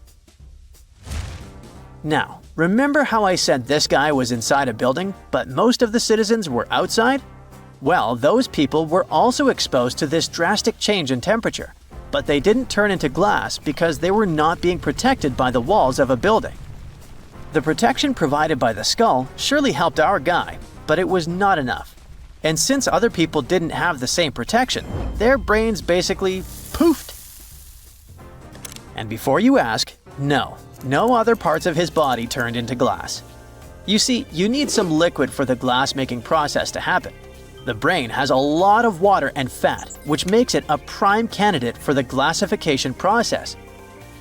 Now, remember how I said this guy was inside a building, but most of the citizens were outside? Well, those people were also exposed to this drastic change in temperature, but they didn't turn into glass because they were not being protected by the walls of a building. The protection provided by the skull surely helped our guy, but it was not enough. And since other people didn't have the same protection, their brains basically poofed. And before you ask, no other parts of his body turned into glass. You see, you need some liquid for the glass-making process to happen. The brain has a lot of water and fat, which makes it a prime candidate for the glassification process.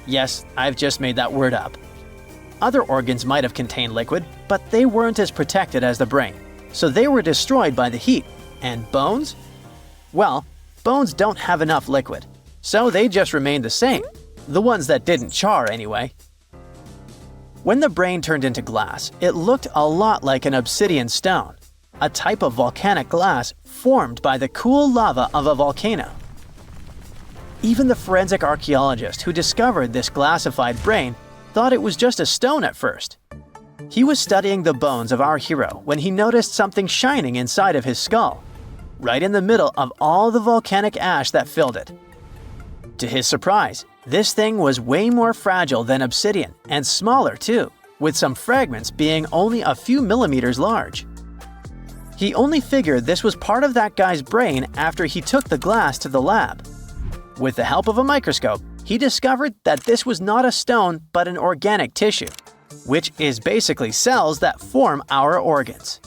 Yes, I've just made that word up. Other organs might have contained liquid, but they weren't as protected as the brain, so they were destroyed by the heat. And bones? Well, bones don't have enough liquid, so they just remained the same. The ones that didn't char, anyway. When the brain turned into glass, it looked a lot like an obsidian stone, a type of volcanic glass formed by the cool lava of a volcano. Even the forensic archaeologist who discovered this glassified brain thought it was just a stone at first. He was studying the bones of our hero when he noticed something shining inside of his skull, right in the middle of all the volcanic ash that filled it. To his surprise, this thing was way more fragile than obsidian and smaller too, with some fragments being only a few millimeters large. He only figured this was part of that guy's brain after he took the glass to the lab. With the help of a microscope, he discovered that this was not a stone but an organic tissue, which is basically cells that form our organs.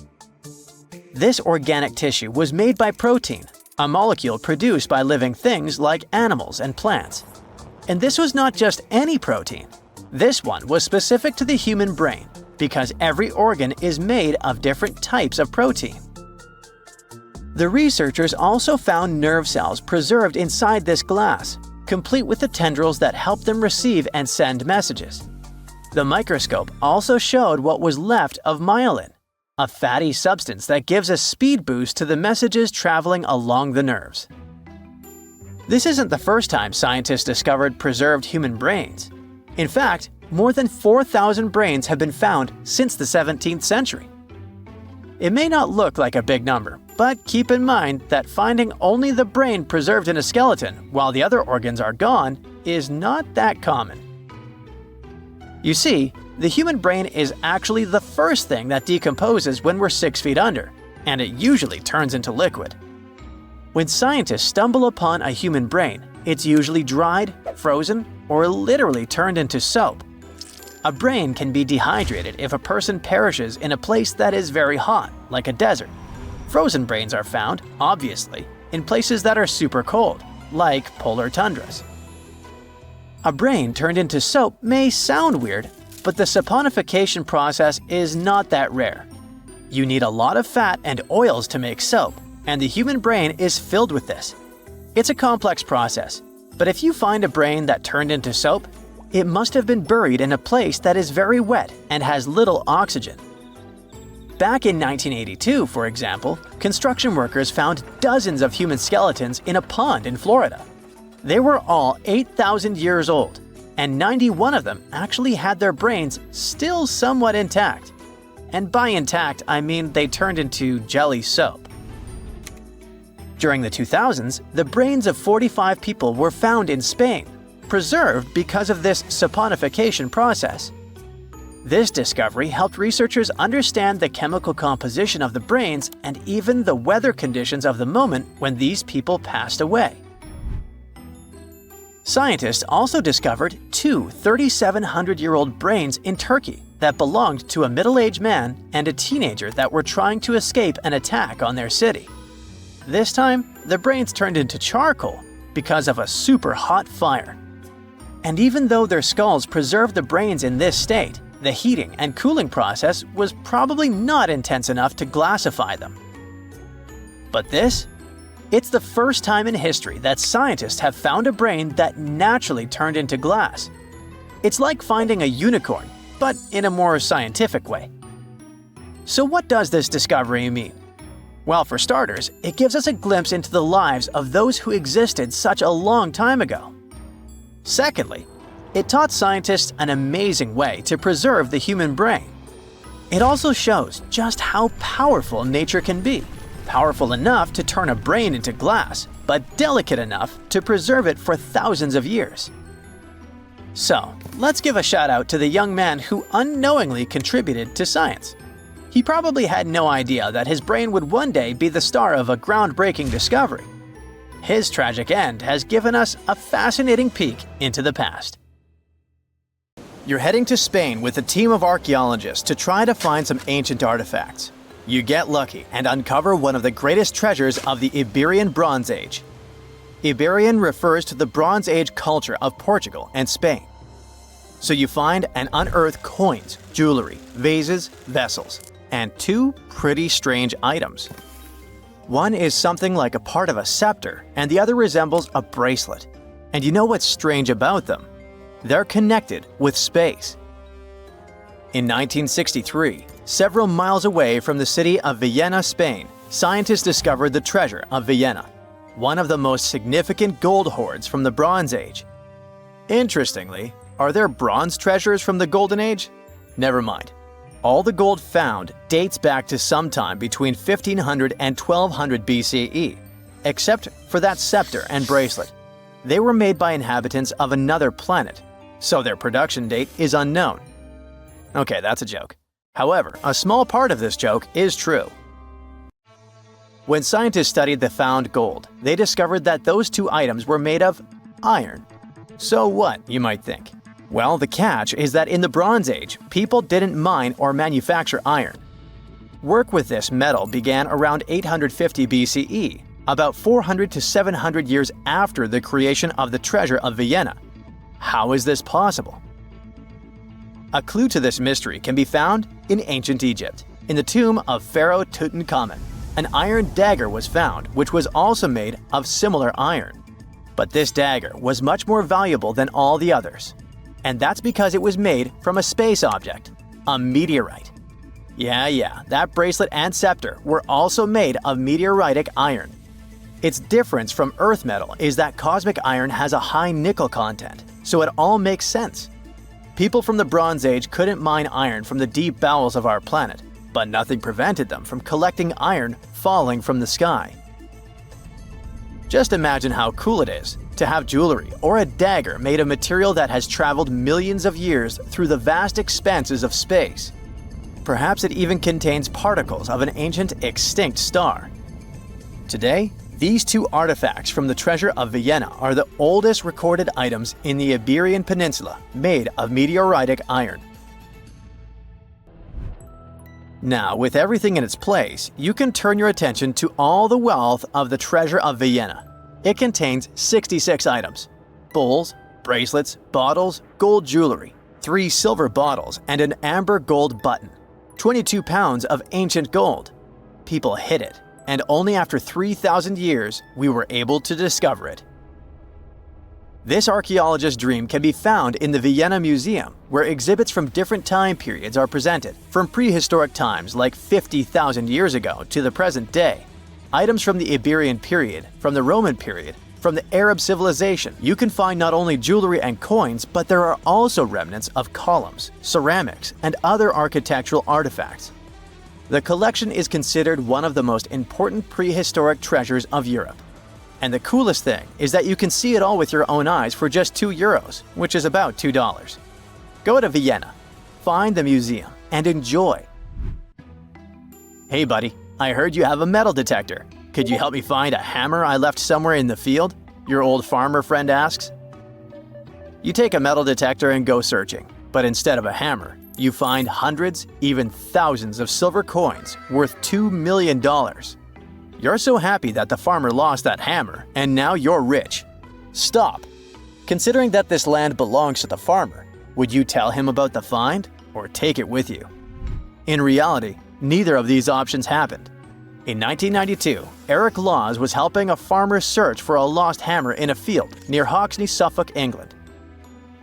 This organic tissue was made by protein, a molecule produced by living things like animals and plants. And this was not just any protein. This one was specific to the human brain because every organ is made of different types of protein. The researchers also found nerve cells preserved inside this glass, complete with the tendrils that help them receive and send messages. The microscope also showed what was left of myelin, a fatty substance that gives a speed boost to the messages traveling along the nerves. This isn't the first time scientists discovered preserved human brains. In fact, more than 4,000 brains have been found since the 17th century. It may not look like a big number, but keep in mind that finding only the brain preserved in a skeleton while the other organs are gone is not that common. You see, the human brain is actually the first thing that decomposes when we're 6 feet under, and it usually turns into liquid. When scientists stumble upon a human brain, it's usually dried, frozen, or literally turned into soap. A brain can be dehydrated if a person perishes in a place that is very hot, like a desert. Frozen brains are found, obviously, in places that are super cold, like polar tundras. A brain turned into soap may sound weird, but the saponification process is not that rare. You need a lot of fat and oils to make soap, and the human brain is filled with this. It's a complex process, but if you find a brain that turned into soap, it must have been buried in a place that is very wet and has little oxygen. Back in 1982, for example, construction workers found dozens of human skeletons in a pond in Florida. They were all 8,000 years old, and 91 of them actually had their brains still somewhat intact. And by intact, I mean they turned into jelly soap. During the 2000s, the brains of 45 people were found in Spain, preserved because of this saponification process. This discovery helped researchers understand the chemical composition of the brains and even the weather conditions of the moment when these people passed away. Scientists also discovered two 3,700-year-old brains in Turkey that belonged to a middle-aged man and a teenager that were trying to escape an attack on their city. This time, the brains turned into charcoal because of a super hot fire. And even though their skulls preserved the brains in this state, the heating and cooling process was probably not intense enough to glassify them. But this? It's the first time in history that scientists have found a brain that naturally turned into glass. It's like finding a unicorn, but in a more scientific way. So what does this discovery mean? Well, for starters, it gives us a glimpse into the lives of those who existed such a long time ago. Secondly, it taught scientists an amazing way to preserve the human brain. It also shows just how powerful nature can be. Powerful enough to turn a brain into glass, but delicate enough to preserve it for thousands of years. So, let's give a shout out to the young man who unknowingly contributed to science. He probably had no idea that his brain would one day be the star of a groundbreaking discovery. His tragic end has given us a fascinating peek into the past. You're heading to Spain with a team of archaeologists to try to find some ancient artifacts. You get lucky and uncover one of the greatest treasures of the Iberian Bronze Age. Iberian refers to the Bronze Age culture of Portugal and Spain. So you find and unearth coins, jewelry, vases, vessels, and two pretty strange items. One is something like a part of a scepter, and the other resembles a bracelet. And you know what's strange about them? They're connected with space. In 1963, several miles away from the city of Vienna, Spain, scientists discovered the treasure of Vienna, one of the most significant gold hoards from the Bronze Age. Interestingly, are there bronze treasures from the Golden Age? Never mind. All the gold found dates back to sometime between 1500 and 1200 BCE, except for that scepter and bracelet. They were made by inhabitants of another planet, so their production date is unknown. Okay, that's a joke. However, a small part of this joke is true. When scientists studied the found gold, they discovered that those two items were made of iron. So what, you might think? Well, the catch is that in the Bronze Age, people didn't mine or manufacture iron. Work with this metal began around 850 BCE, about 400 to 700 years after the creation of the treasure of Vienna. How is this possible? A clue to this mystery can be found in ancient Egypt. In the tomb of Pharaoh Tutankhamun, an iron dagger was found, which was also made of similar iron. But this dagger was much more valuable than all the others. And that's because it was made from a space object, a meteorite. Yeah, that bracelet and scepter were also made of meteoritic iron. Its difference from Earth metal is that cosmic iron has a high nickel content, so it all makes sense. People from the Bronze Age couldn't mine iron from the deep bowels of our planet, but nothing prevented them from collecting iron falling from the sky. Just imagine how cool it is to have jewelry or a dagger made of material that has traveled millions of years through the vast expanses of space. Perhaps it even contains particles of an ancient extinct star. Today, these two artifacts from the treasure of Vienna are the oldest recorded items in the Iberian Peninsula made of meteoritic iron. Now, with everything in its place, you can turn your attention to all the wealth of the treasure of Vienna. It contains 66 items: bowls, bracelets, bottles, gold jewelry, 3 silver bottles, and an amber gold button. 22 pounds of ancient gold. People hid it, and only after 3,000 years we were able to discover it. This archaeologist's dream can be found in the Vienna Museum, where exhibits from different time periods are presented, from prehistoric times like 50,000 years ago to the present day. Items from the Iberian period, from the Roman period, from the Arab civilization. You can find not only jewelry and coins, but there are also remnants of columns, ceramics, and other architectural artifacts. The collection is considered one of the most important prehistoric treasures of Europe. And the coolest thing is that you can see it all with your own eyes for just €2, which is about $2. Go to Vienna, find the museum, and enjoy. Hey buddy, I heard you have a metal detector. Could you help me find a hammer I left somewhere in the field? Your old farmer friend asks. You take a metal detector and go searching, but instead of a hammer, you find hundreds, even thousands of silver coins worth $2 million. You're so happy that the farmer lost that hammer, and now you're rich. Stop! Considering that this land belongs to the farmer, would you tell him about the find or take it with you? In reality, neither of these options happened. In 1992, Eric Laws was helping a farmer search for a lost hammer in a field near Hoxne, Suffolk, England.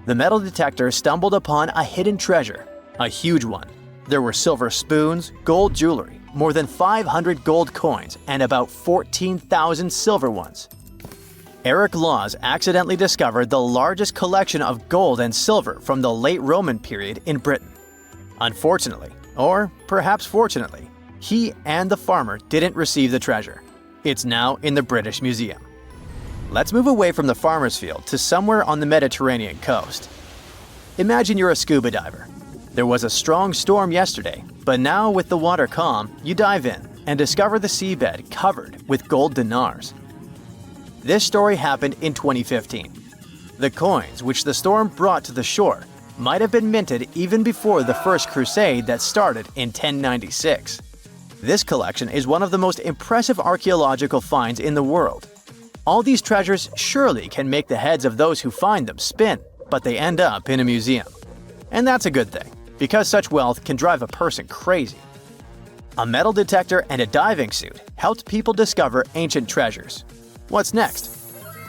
The metal detector stumbled upon a hidden treasure, a huge one. There were silver spoons, gold jewelry, more than 500 gold coins, and about 14,000 silver ones. Eric Laws accidentally discovered the largest collection of gold and silver from the late Roman period in Britain. Unfortunately, or perhaps fortunately, he and the farmer didn't receive the treasure. It's now in the British Museum. Let's move away from the farmer's field to somewhere on the Mediterranean coast. Imagine you're a scuba diver. There was a strong storm yesterday, but now with the water calm, you dive in and discover the seabed covered with gold dinars. This story happened in 2015. The coins which the storm brought to the shore might have been minted even before the First Crusade that started in 1096. This collection is one of the most impressive archaeological finds in the world. All these treasures surely can make the heads of those who find them spin, but they end up in a museum. And that's a good thing, because such wealth can drive a person crazy. A metal detector and a diving suit helped people discover ancient treasures. What's next?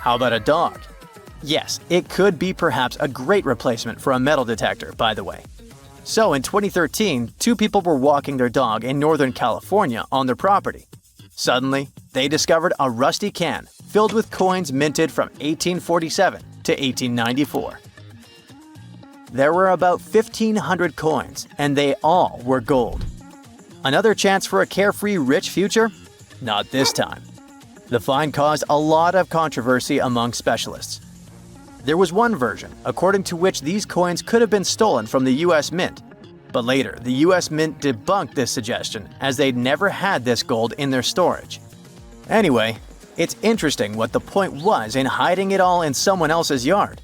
How about a dog? Yes, it could be perhaps a great replacement for a metal detector, by the way. So in 2013, two people were walking their dog in Northern California on their property. Suddenly, they discovered a rusty can filled with coins minted from 1847 to 1894. There were about 1,500 coins, and they all were gold. Another chance for a carefree rich future? Not this time. The find caused a lot of controversy among specialists. There was one version, according to which these coins could have been stolen from the US Mint. But later, the US Mint debunked this suggestion as they'd never had this gold in their storage. Anyway, it's interesting what the point was in hiding it all in someone else's yard.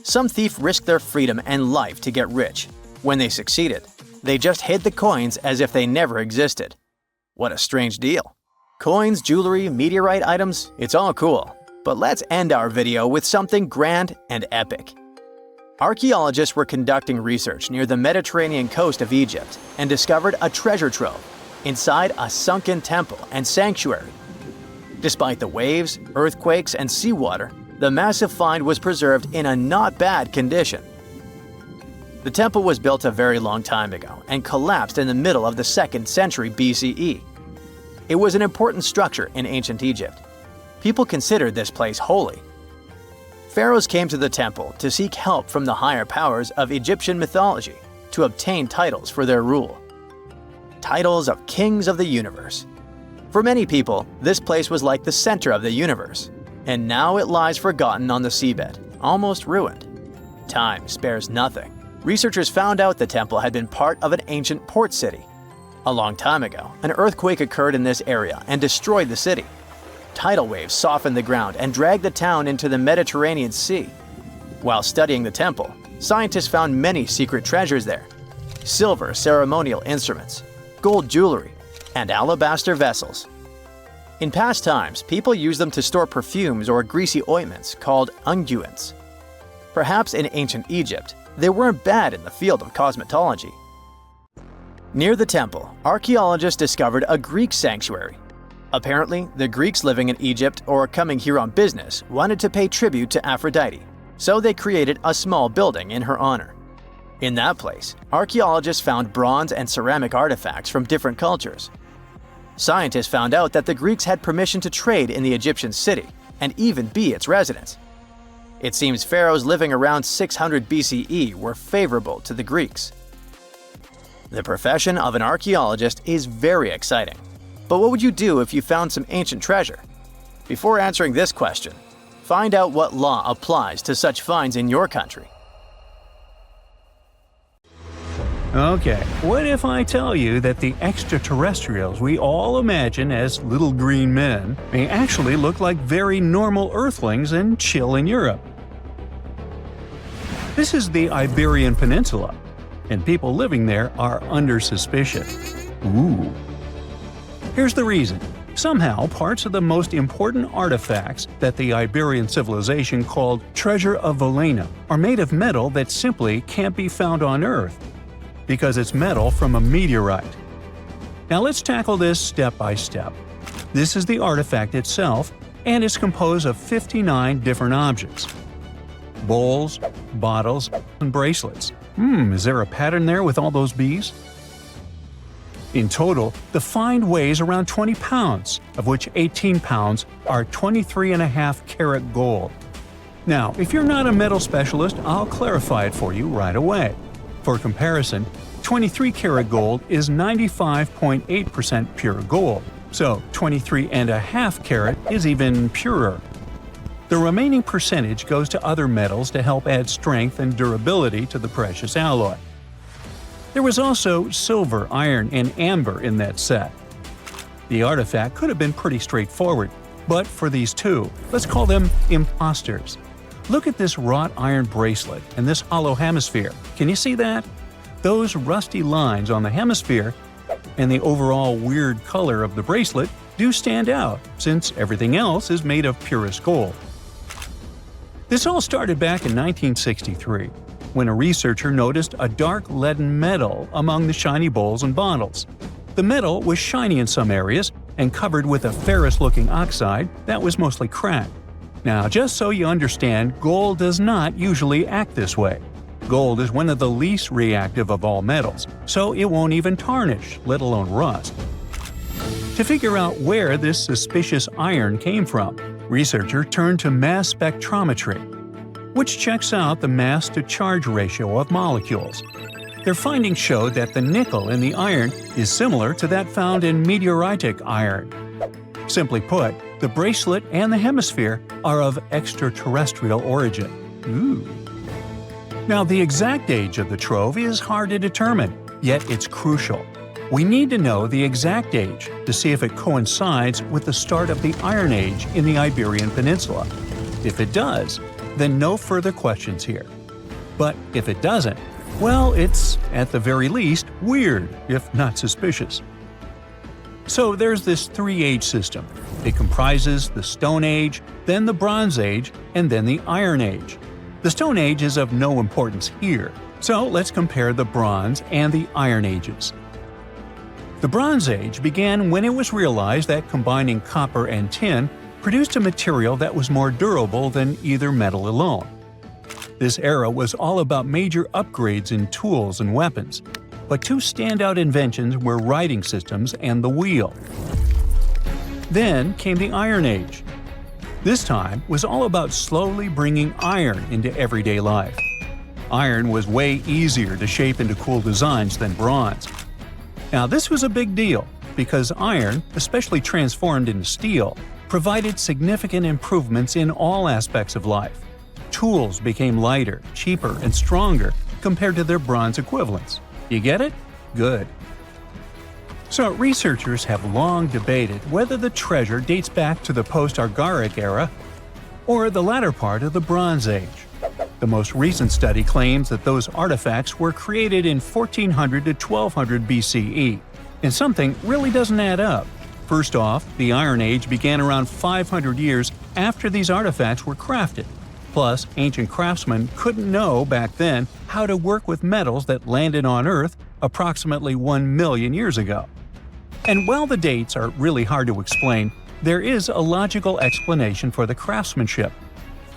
Some thief risked their freedom and life to get rich. When they succeeded, they just hid the coins as if they never existed. What a strange deal. Coins, jewelry, meteorite items, it's all cool. But let's end our video with something grand and epic. Archaeologists were conducting research near the Mediterranean coast of Egypt and discovered a treasure trove inside a sunken temple and sanctuary. Despite the waves, earthquakes, and seawater, the massive find was preserved in a not bad condition. The temple was built a very long time ago and collapsed in the middle of the 2nd century BCE. It was an important structure in ancient Egypt. People considered this place holy. Pharaohs came to the temple to seek help from the higher powers of Egyptian mythology to obtain titles for their rule. Titles of kings of the universe. For many people, this place was like the center of the universe, and now it lies forgotten on the seabed, almost ruined. Time spares nothing. Researchers found out the temple had been part of an ancient port city. A long time ago, an earthquake occurred in this area and destroyed the city. Tidal waves softened the ground and dragged the town into the Mediterranean Sea. While studying the temple, scientists found many secret treasures there: silver ceremonial instruments, gold jewelry, and alabaster vessels. In past times, people used them to store perfumes or greasy ointments called unguents. Perhaps in ancient Egypt, they weren't bad in the field of cosmetology. Near the temple, archaeologists discovered a Greek sanctuary. Apparently, the Greeks living in Egypt or coming here on business wanted to pay tribute to Aphrodite, so they created a small building in her honor. In that place, archaeologists found bronze and ceramic artifacts from different cultures. Scientists found out that the Greeks had permission to trade in the Egyptian city and even be its residents. It seems pharaohs living around 600 BCE were favorable to the Greeks. The profession of an archaeologist is very exciting. But what would you do if you found some ancient treasure? Before answering this question, find out what law applies to such finds in your country. Okay, what if I tell you that the extraterrestrials we all imagine as little green men may actually look like very normal Earthlings and chill in Europe? This is the Iberian Peninsula. and people living there are under suspicion. Ooh. Here's the reason. Somehow, parts of the most important artifacts that the Iberian civilization called Treasure of Vienna are made of metal that simply can't be found on Earth, because it's metal from a meteorite. Now let's tackle this step by step. This is the artifact itself, and it's composed of 59 different objects. Bowls, bottles, and bracelets. Is there a pattern there with all those bees? In total, the find weighs around 20 pounds, of which 18 pounds are 23.5 karat gold. Now, if you're not a metal specialist, I'll clarify it for you right away. For comparison, 23 karat gold is 95.8% pure gold, so 23.5 karat is even purer. The remaining percentage goes to other metals to help add strength and durability to the precious alloy. There was also silver, iron, and amber in that set. The artifact could have been pretty straightforward, but for these two, let's call them imposters. Look at this wrought iron bracelet and this hollow hemisphere. Can you see that? Those rusty lines on the hemisphere and the overall weird color of the bracelet do stand out, since everything else is made of purest gold. This all started back in 1963. When a researcher noticed a dark leaden metal among the shiny bowls and bottles. The metal was shiny in some areas and covered with a ferrous-looking oxide that was mostly cracked. Now, just so you understand, gold does not usually act this way. Gold is one of the least reactive of all metals, so it won't even tarnish, let alone rust. To figure out where this suspicious iron came from, researchers turned to mass spectrometry, which checks out the mass-to-charge ratio of molecules. Their findings showed that the nickel in the iron is similar to that found in meteoritic iron. Simply put, the bracelet and the hemisphere are of extraterrestrial origin. Ooh. Now, the exact age of the trove is hard to determine, yet it's crucial. We need to know the exact age to see if it coincides with the start of the Iron Age in the Iberian Peninsula. If it does, then no further questions here. But if it doesn't, well, it's, at the very least, weird, if not suspicious. So there's this three-age system. It comprises the Stone Age, then the Bronze Age, and then the Iron Age. The Stone Age is of no importance here, so let's compare the Bronze and the Iron Ages. The Bronze Age began when it was realized that combining copper and tin produced a material that was more durable than either metal alone. This era was all about major upgrades in tools and weapons, but two standout inventions were writing systems and the wheel. Then came the Iron Age. This time was all about slowly bringing iron into everyday life. Iron was way easier to shape into cool designs than bronze. Now this was a big deal, because iron, especially transformed into steel, provided significant improvements in all aspects of life. Tools became lighter, cheaper, and stronger compared to their bronze equivalents. You get it? Good. So researchers have long debated whether the treasure dates back to the post-Archaic era or the latter part of the Bronze Age. The most recent study claims that those artifacts were created in 1400 to 1200 BCE, and something really doesn't add up. First off, the Iron Age began around 500 years after these artifacts were crafted. Plus, ancient craftsmen couldn't know back then how to work with metals that landed on Earth approximately 1 million years ago. And while the dates are really hard to explain, there is a logical explanation for the craftsmanship.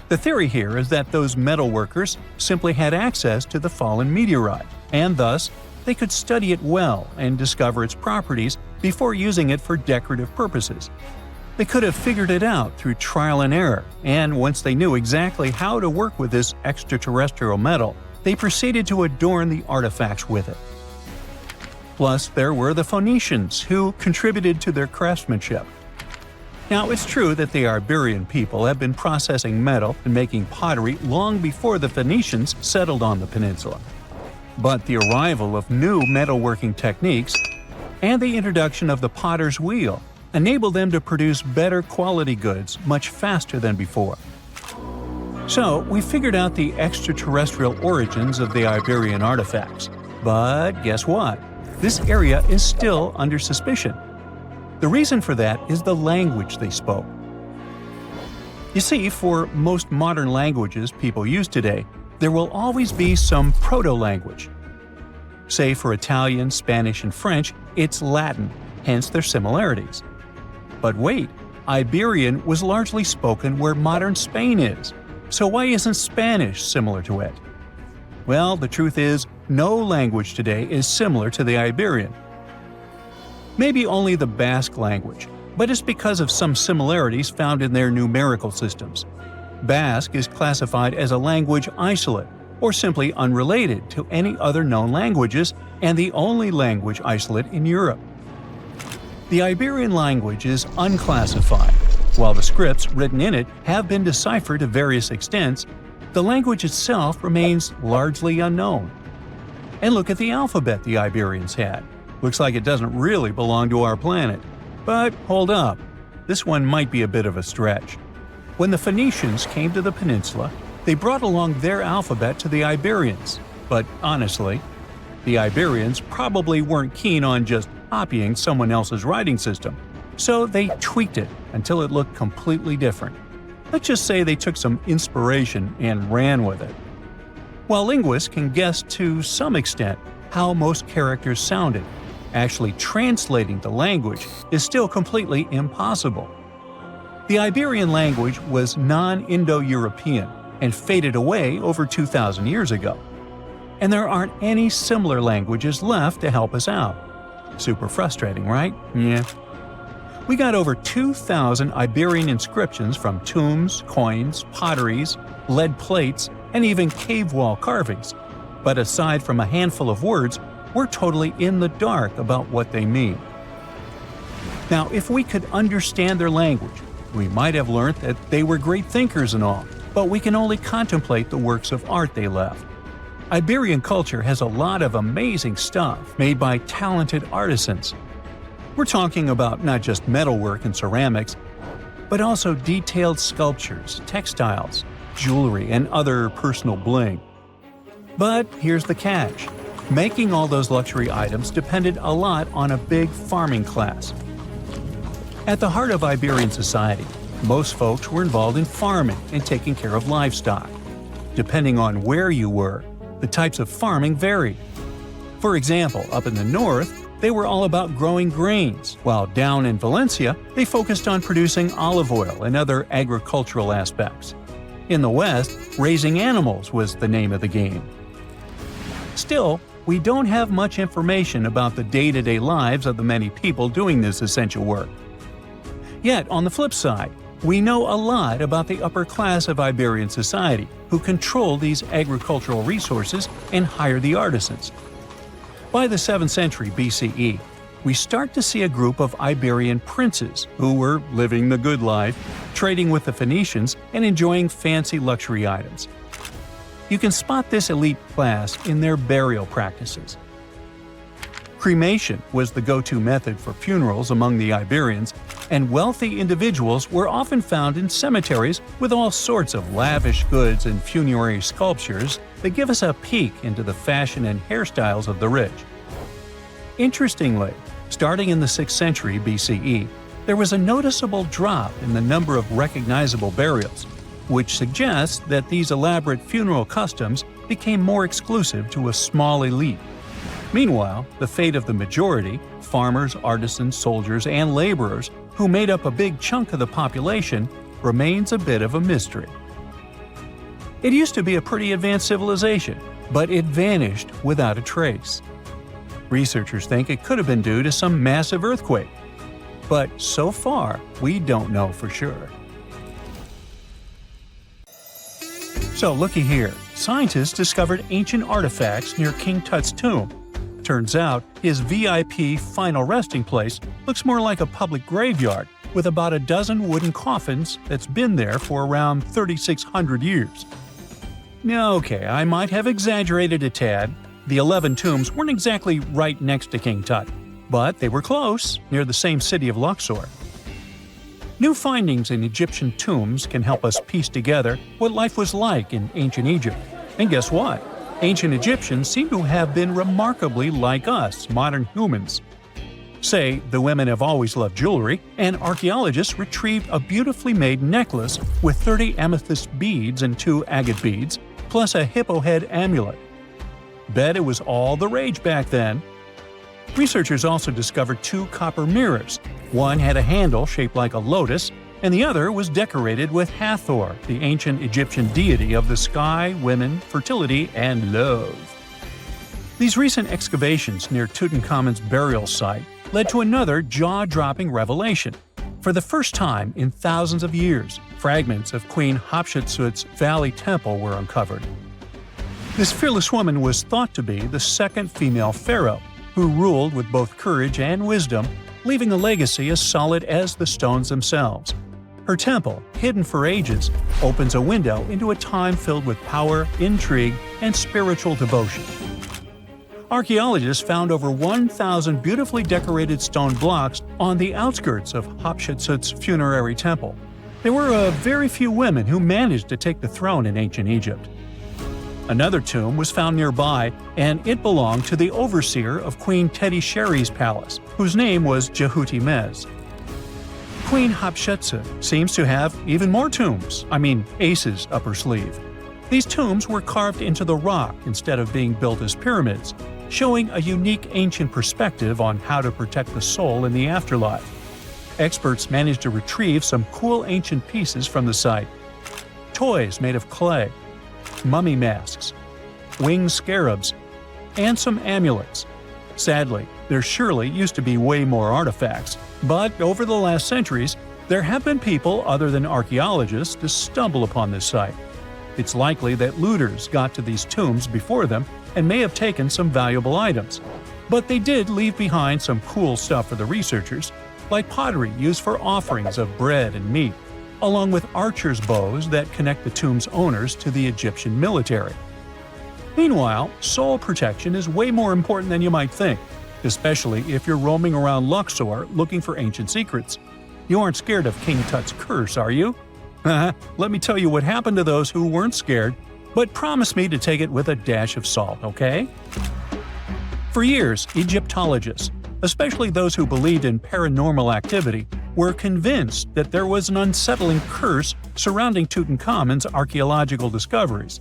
The theory here is that those metal workers simply had access to the fallen meteorite, and thus, they could study it well and discover its properties before using it for decorative purposes. They could have figured it out through trial and error, and once they knew exactly how to work with this extraterrestrial metal, they proceeded to adorn the artifacts with it. Plus, there were the Phoenicians, who contributed to their craftsmanship. Now, it's true that the Iberian people have been processing metal and making pottery long before the Phoenicians settled on the peninsula. But the arrival of new metalworking techniques and the introduction of the potter's wheel enabled them to produce better quality goods much faster than before. So, we figured out the extraterrestrial origins of the Iberian artifacts. But guess what? This area is still under suspicion. The reason for that is the language they spoke. You see, for most modern languages people use today, there will always be some proto-language. Say for Italian, Spanish, and French, it's Latin, hence their similarities. But wait, Iberian was largely spoken where modern Spain is, so why isn't Spanish similar to it? Well, the truth is, no language today is similar to the Iberian. Maybe only the Basque language, but it's because of some similarities found in their numerical systems. Basque is classified as a language isolate, or simply unrelated to any other known languages, and the only language isolate in Europe. The Iberian language is unclassified. While the scripts written in it have been deciphered to various extents, the language itself remains largely unknown. And look at the alphabet the Iberians had. Looks like it doesn't really belong to our planet. But hold up, this one might be a bit of a stretch. When the Phoenicians came to the peninsula, they brought along their alphabet to the Iberians. But honestly, the Iberians probably weren't keen on just copying someone else's writing system, so they tweaked it until it looked completely different. Let's just say they took some inspiration and ran with it. While linguists can guess to some extent how most characters sounded, actually translating the language is still completely impossible. The Iberian language was non-Indo-European and faded away over 2,000 years ago. And there aren't any similar languages left to help us out. Super frustrating, right? Yeah. We got over 2,000 Iberian inscriptions from tombs, coins, potteries, lead plates, and even cave wall carvings. But aside from a handful of words, we're totally in the dark about what they mean. Now, if we could understand their language, we might have learned that they were great thinkers and all, but we can only contemplate the works of art they left. Iberian culture has a lot of amazing stuff made by talented artisans. We're talking about not just metalwork and ceramics, but also detailed sculptures, textiles, jewelry, and other personal bling. But here's the catch. Making all those luxury items depended a lot on a big farming class. At the heart of Iberian society, most folks were involved in farming and taking care of livestock. Depending on where you were, the types of farming varied. For example, up in the north, they were all about growing grains, while down in Valencia, they focused on producing olive oil and other agricultural aspects. In the west, raising animals was the name of the game. Still, we don't have much information about the day-to-day lives of the many people doing this essential work. Yet, on the flip side, we know a lot about the upper class of Iberian society, who control these agricultural resources and hire the artisans. By the 7th century BCE, we start to see a group of Iberian princes who were living the good life, trading with the Phoenicians and enjoying fancy luxury items. You can spot this elite class in their burial practices. Cremation was the go-to method for funerals among the Iberians, and wealthy individuals were often found in cemeteries with all sorts of lavish goods and funerary sculptures that give us a peek into the fashion and hairstyles of the rich. Interestingly, starting in the 6th century BCE, there was a noticeable drop in the number of recognizable burials, which suggests that these elaborate funeral customs became more exclusive to a small elite. Meanwhile, the fate of the majority, farmers, artisans, soldiers, and laborers, who made up a big chunk of the population, remains a bit of a mystery. It used to be a pretty advanced civilization, but it vanished without a trace. Researchers think it could have been due to some massive earthquake, but so far, we don't know for sure. So looky here, scientists discovered ancient artifacts near King Tut's tomb. Turns out, his VIP final resting place looks more like a public graveyard with about a dozen wooden coffins that's been there for around 3,600 years. Okay, I might have exaggerated a tad. The 11 tombs weren't exactly right next to King Tut, but they were close, near the same city of Luxor. New findings in Egyptian tombs can help us piece together what life was like in ancient Egypt. And guess what? Ancient Egyptians seem to have been remarkably like us, modern humans. Say, the women have always loved jewelry, and archaeologists retrieved a beautifully made necklace with 30 amethyst beads and 2 agate beads, plus a hippo head amulet. Bet it was all the rage back then. Researchers also discovered 2 copper mirrors. One had a handle shaped like a lotus, and the other was decorated with Hathor, the ancient Egyptian deity of the sky, women, fertility, and love. These recent excavations near Tutankhamun's burial site led to another jaw-dropping revelation. For the first time in thousands of years, fragments of Queen Hatshepsut's Valley Temple were uncovered. This fearless woman was thought to be the second female pharaoh, who ruled with both courage and wisdom, leaving a legacy as solid as the stones themselves. Her temple, hidden for ages, opens a window into a time filled with power, intrigue, and spiritual devotion. Archaeologists found over 1,000 beautifully decorated stone blocks on the outskirts of Hatshepsut's funerary temple. There were very few women who managed to take the throne in ancient Egypt. Another tomb was found nearby, and it belonged to the overseer of Queen Deinocheirus' palace, whose name was Jehuti-Mez. Queen Hatshepsut seems to have even more tombs, aces up her sleeve. These tombs were carved into the rock instead of being built as pyramids, showing a unique ancient perspective on how to protect the soul in the afterlife. Experts managed to retrieve some cool ancient pieces from the site. Toys made of clay, mummy masks, winged scarabs, and some amulets. Sadly, there surely used to be way more artifacts, but over the last centuries, there have been people other than archaeologists to stumble upon this site. It's likely that looters got to these tombs before them and may have taken some valuable items. But they did leave behind some cool stuff for the researchers, like pottery used for offerings of bread and meat, along with archers' bows that connect the tomb's owners to the Egyptian military. Meanwhile, soul protection is way more important than you might think, especially if you're roaming around Luxor looking for ancient secrets. You aren't scared of King Tut's curse, are you? Let me tell you what happened to those who weren't scared, but promise me to take it with a dash of salt, okay? For years, Egyptologists, especially those who believed in paranormal activity, were convinced that there was an unsettling curse surrounding Tutankhamun's archaeological discoveries.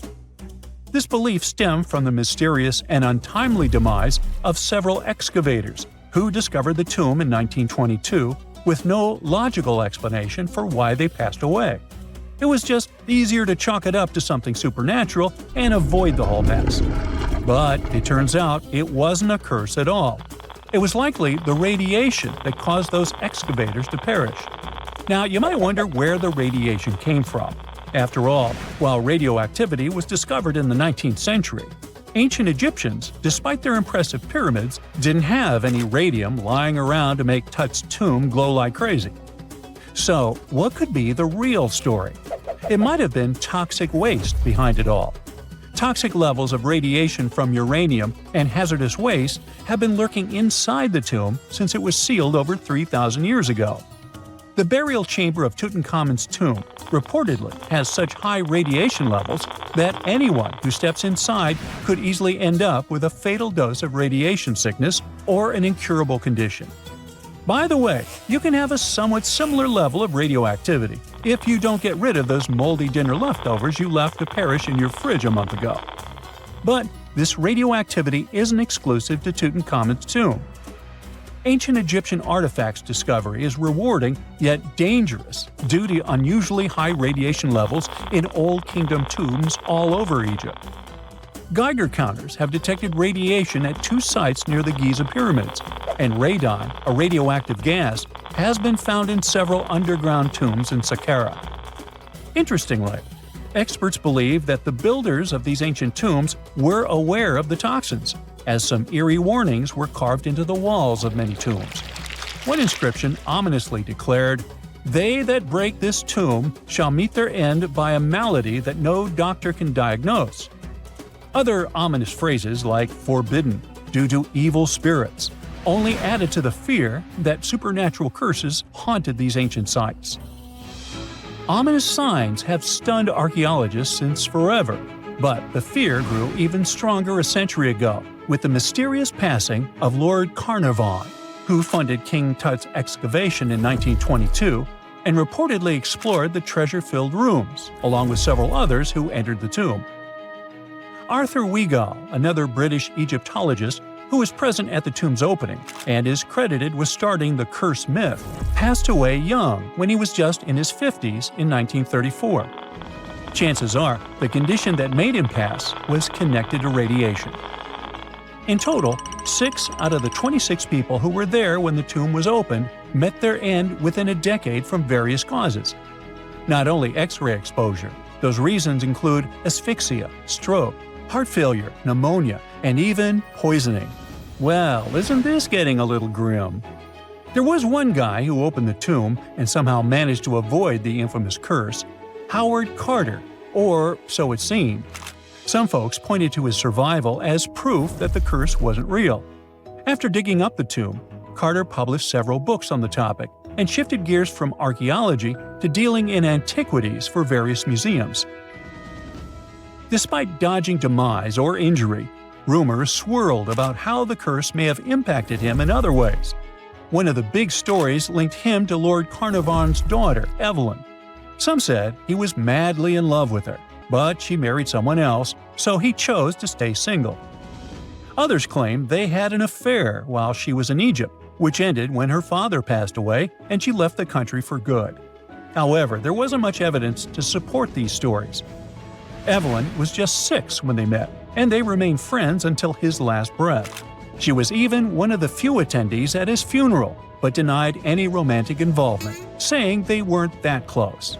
This belief stemmed from the mysterious and untimely demise of several excavators who discovered the tomb in 1922 with no logical explanation for why they passed away. It was just easier to chalk it up to something supernatural and avoid the whole mess. But it turns out it wasn't a curse at all. It was likely the radiation that caused those excavators to perish. Now, you might wonder where the radiation came from. After all, while radioactivity was discovered in the 19th century, ancient Egyptians, despite their impressive pyramids, didn't have any radium lying around to make Tut's tomb glow like crazy. So, what could be the real story? It might have been toxic waste behind it all. Toxic levels of radiation from uranium and hazardous waste have been lurking inside the tomb since it was sealed over 3,000 years ago. The burial chamber of Tutankhamun's tomb reportedly has such high radiation levels that anyone who steps inside could easily end up with a fatal dose of radiation sickness or an incurable condition. By the way, you can have a somewhat similar level of radioactivity if you don't get rid of those moldy dinner leftovers you left to perish in your fridge a month ago. But this radioactivity isn't exclusive to Tutankhamun's tomb. Ancient Egyptian artifacts discovery is rewarding yet dangerous due to unusually high radiation levels in Old Kingdom tombs all over Egypt. Geiger counters have detected radiation at 2 sites near the Giza pyramids, and radon, a radioactive gas, has been found in several underground tombs in Saqqara. Interestingly, experts believe that the builders of these ancient tombs were aware of the toxins, as some eerie warnings were carved into the walls of many tombs. One inscription ominously declared, "They that break this tomb shall meet their end by a malady that no doctor can diagnose." Other ominous phrases like "forbidden," "due to evil spirits," only added to the fear that supernatural curses haunted these ancient sites. Ominous signs have stunned archaeologists since forever, But the fear grew even stronger a century ago with the mysterious passing of Lord Carnarvon, who funded King Tut's excavation in 1922 and reportedly explored the treasure-filled rooms, along with several others who entered the tomb. Arthur Weigall, another British Egyptologist who was present at the tomb's opening and is credited with starting the curse myth, passed away young when he was just in his 50s in 1934. Chances are the condition that made him pass was connected to radiation. In total, 6 out of the 26 people who were there when the tomb was opened met their end within a decade from various causes. Not only X-ray exposure, those reasons include asphyxia, stroke, heart failure, pneumonia, and even poisoning. Well, isn't this getting a little grim? There was one guy who opened the tomb and somehow managed to avoid the infamous curse, Howard Carter, or so it seemed. Some folks pointed to his survival as proof that the curse wasn't real. After digging up the tomb, Carter published several books on the topic and shifted gears from archaeology to dealing in antiquities for various museums. Despite dodging demise or injury, rumors swirled about how the curse may have impacted him in other ways. One of the big stories linked him to Lord Carnarvon's daughter, Evelyn. Some said he was madly in love with her, but she married someone else, so he chose to stay single. Others claim they had an affair while she was in Egypt, which ended when her father passed away and she left the country for good. However, there wasn't much evidence to support these stories. Evelyn was just 6 when they met, and they remained friends until his last breath. She was even one of the few attendees at his funeral, but denied any romantic involvement, saying they weren't that close.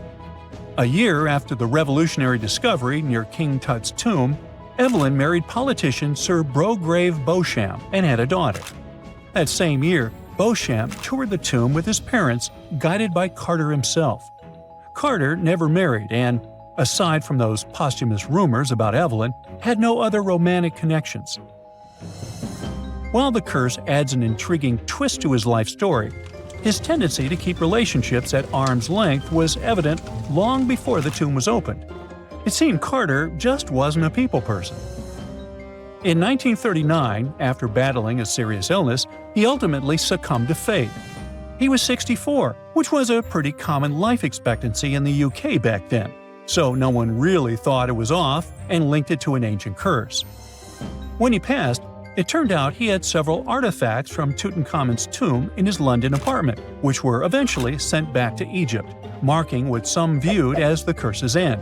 A year after the revolutionary discovery near King Tut's tomb, Evelyn married politician Sir Brograve Beauchamp and had a daughter. That same year, Beauchamp toured the tomb with his parents, guided by Carter himself. Carter never married and, aside from those posthumous rumors about Evelyn, had no other romantic connections. While the curse adds an intriguing twist to his life story, his tendency to keep relationships at arm's length was evident long before the tomb was opened. It seemed Carter just wasn't a people person. In 1939, after battling a serious illness, he ultimately succumbed to fate. He was 64, which was a pretty common life expectancy in the UK back then, so no one really thought it was off and linked it to an ancient curse. When he passed, it turned out he had several artifacts from Tutankhamun's tomb in his London apartment, which were eventually sent back to Egypt, marking what some viewed as the curse's end.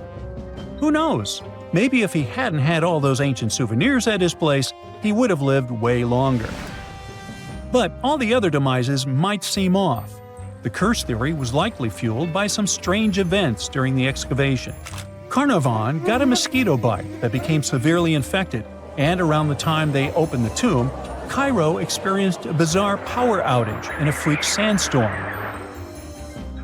Who knows? Maybe if he hadn't had all those ancient souvenirs at his place, he would have lived way longer. But all the other demises might seem off. The curse theory was likely fueled by some strange events during the excavation. Carnarvon got a mosquito bite that became severely infected, and around the time they opened the tomb, Cairo experienced a bizarre power outage in a freak sandstorm.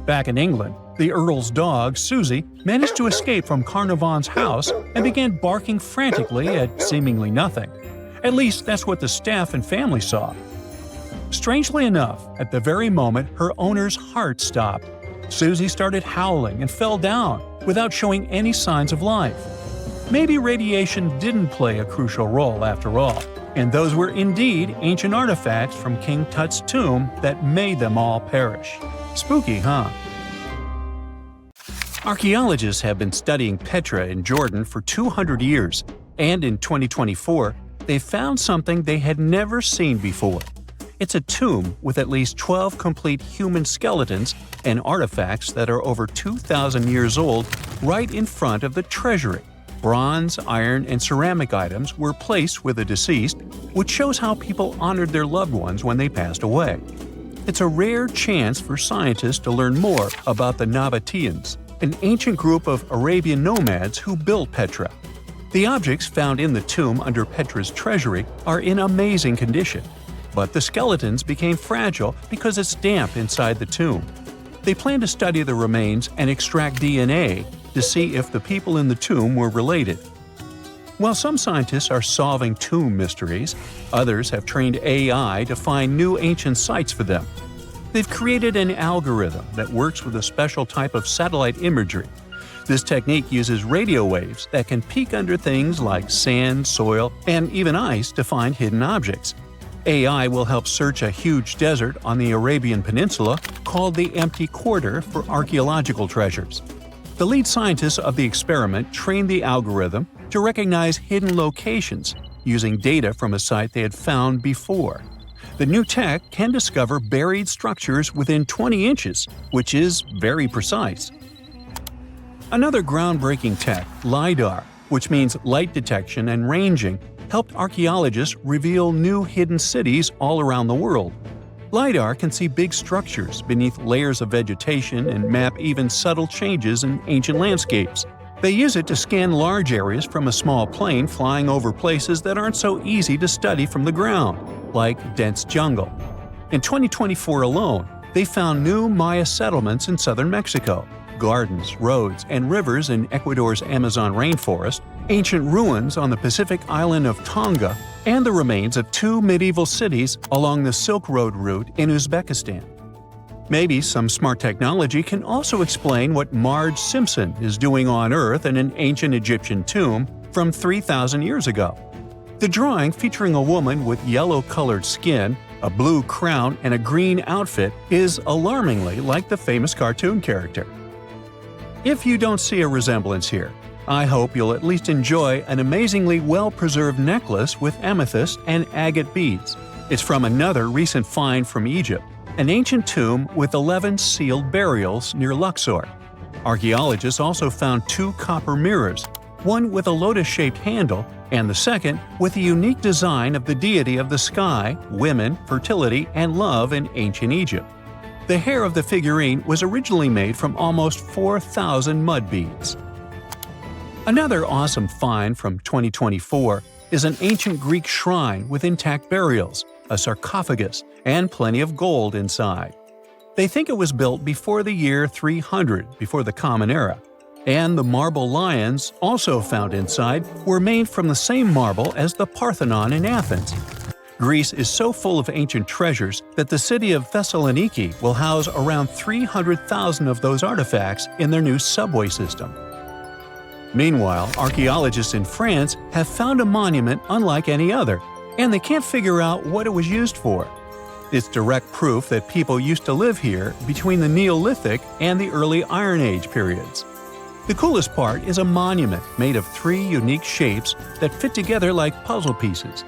Back in England, the Earl's dog, Susie, managed to escape from Carnarvon's house and began barking frantically at seemingly nothing. At least that's what the staff and family saw. Strangely enough, at the very moment her owner's heart stopped, Susie started howling and fell down without showing any signs of life. Maybe radiation didn't play a crucial role after all, and those were indeed ancient artifacts from King Tut's tomb that made them all perish. Spooky, huh? Archaeologists have been studying Petra in Jordan for 200 years, and in 2024, they found something they had never seen before. It's a tomb with at least 12 complete human skeletons and artifacts that are over 2,000 years old right in front of the treasury. Bronze, iron, and ceramic items were placed with the deceased, which shows how people honored their loved ones when they passed away. It's a rare chance for scientists to learn more about the Nabateans, an ancient group of Arabian nomads who built Petra. The objects found in the tomb under Petra's treasury are in amazing condition, but the skeletons became fragile because it's damp inside the tomb. They plan to study the remains and extract DNA to see if the people in the tomb were related. While some scientists are solving tomb mysteries, others have trained AI to find new ancient sites for them. They've created an algorithm that works with a special type of satellite imagery, This technique uses radio waves that can peek under things like sand, soil, and even ice to find hidden objects. AI will help search a huge desert on the Arabian Peninsula called the Empty Quarter for archaeological treasures. The lead scientists of the experiment trained the algorithm to recognize hidden locations using data from a site they had found before. The new tech can discover buried structures within 20 inches, which is very precise. Another groundbreaking tech, LiDAR, which means light detection and ranging, helped archaeologists reveal new hidden cities all around the world. LiDAR can see big structures beneath layers of vegetation and map even subtle changes in ancient landscapes. They use it to scan large areas from a small plane flying over places that aren't so easy to study from the ground, like dense jungle. In 2024 alone, they found new Maya settlements in southern Mexico, gardens, roads, and rivers in Ecuador's Amazon rainforest, ancient ruins on the Pacific island of Tonga, and the remains of 2 medieval cities along the Silk Road route in Uzbekistan. Maybe some smart technology can also explain what Marge Simpson is doing on Earth in an ancient Egyptian tomb from 3,000 years ago. The drawing, featuring a woman with yellow-colored skin, a blue crown, and a green outfit, is alarmingly like the famous cartoon character. If you don't see a resemblance here, I hope you'll at least enjoy an amazingly well-preserved necklace with amethyst and agate beads. It's from another recent find from Egypt, an ancient tomb with 11 sealed burials near Luxor. Archaeologists also found 2 copper mirrors, one with a lotus-shaped handle and the second with a unique design of the deity of the sky, women, fertility, and love in ancient Egypt. The hair of the figurine was originally made from almost 4,000 mud beads. Another awesome find from 2024 is an ancient Greek shrine with intact burials, a sarcophagus, and plenty of gold inside. They think it was built before the year 300 before the Common Era, and the marble lions, also found inside, were made from the same marble as the Parthenon in Athens. Greece is so full of ancient treasures that the city of Thessaloniki will house around 300,000 of those artifacts in their new subway system. Meanwhile, archaeologists in France have found a monument unlike any other, and they can't figure out what it was used for. It's direct proof that people used to live here between the Neolithic and the early Iron Age periods. The coolest part is a monument made of 3 unique shapes that fit together like puzzle pieces.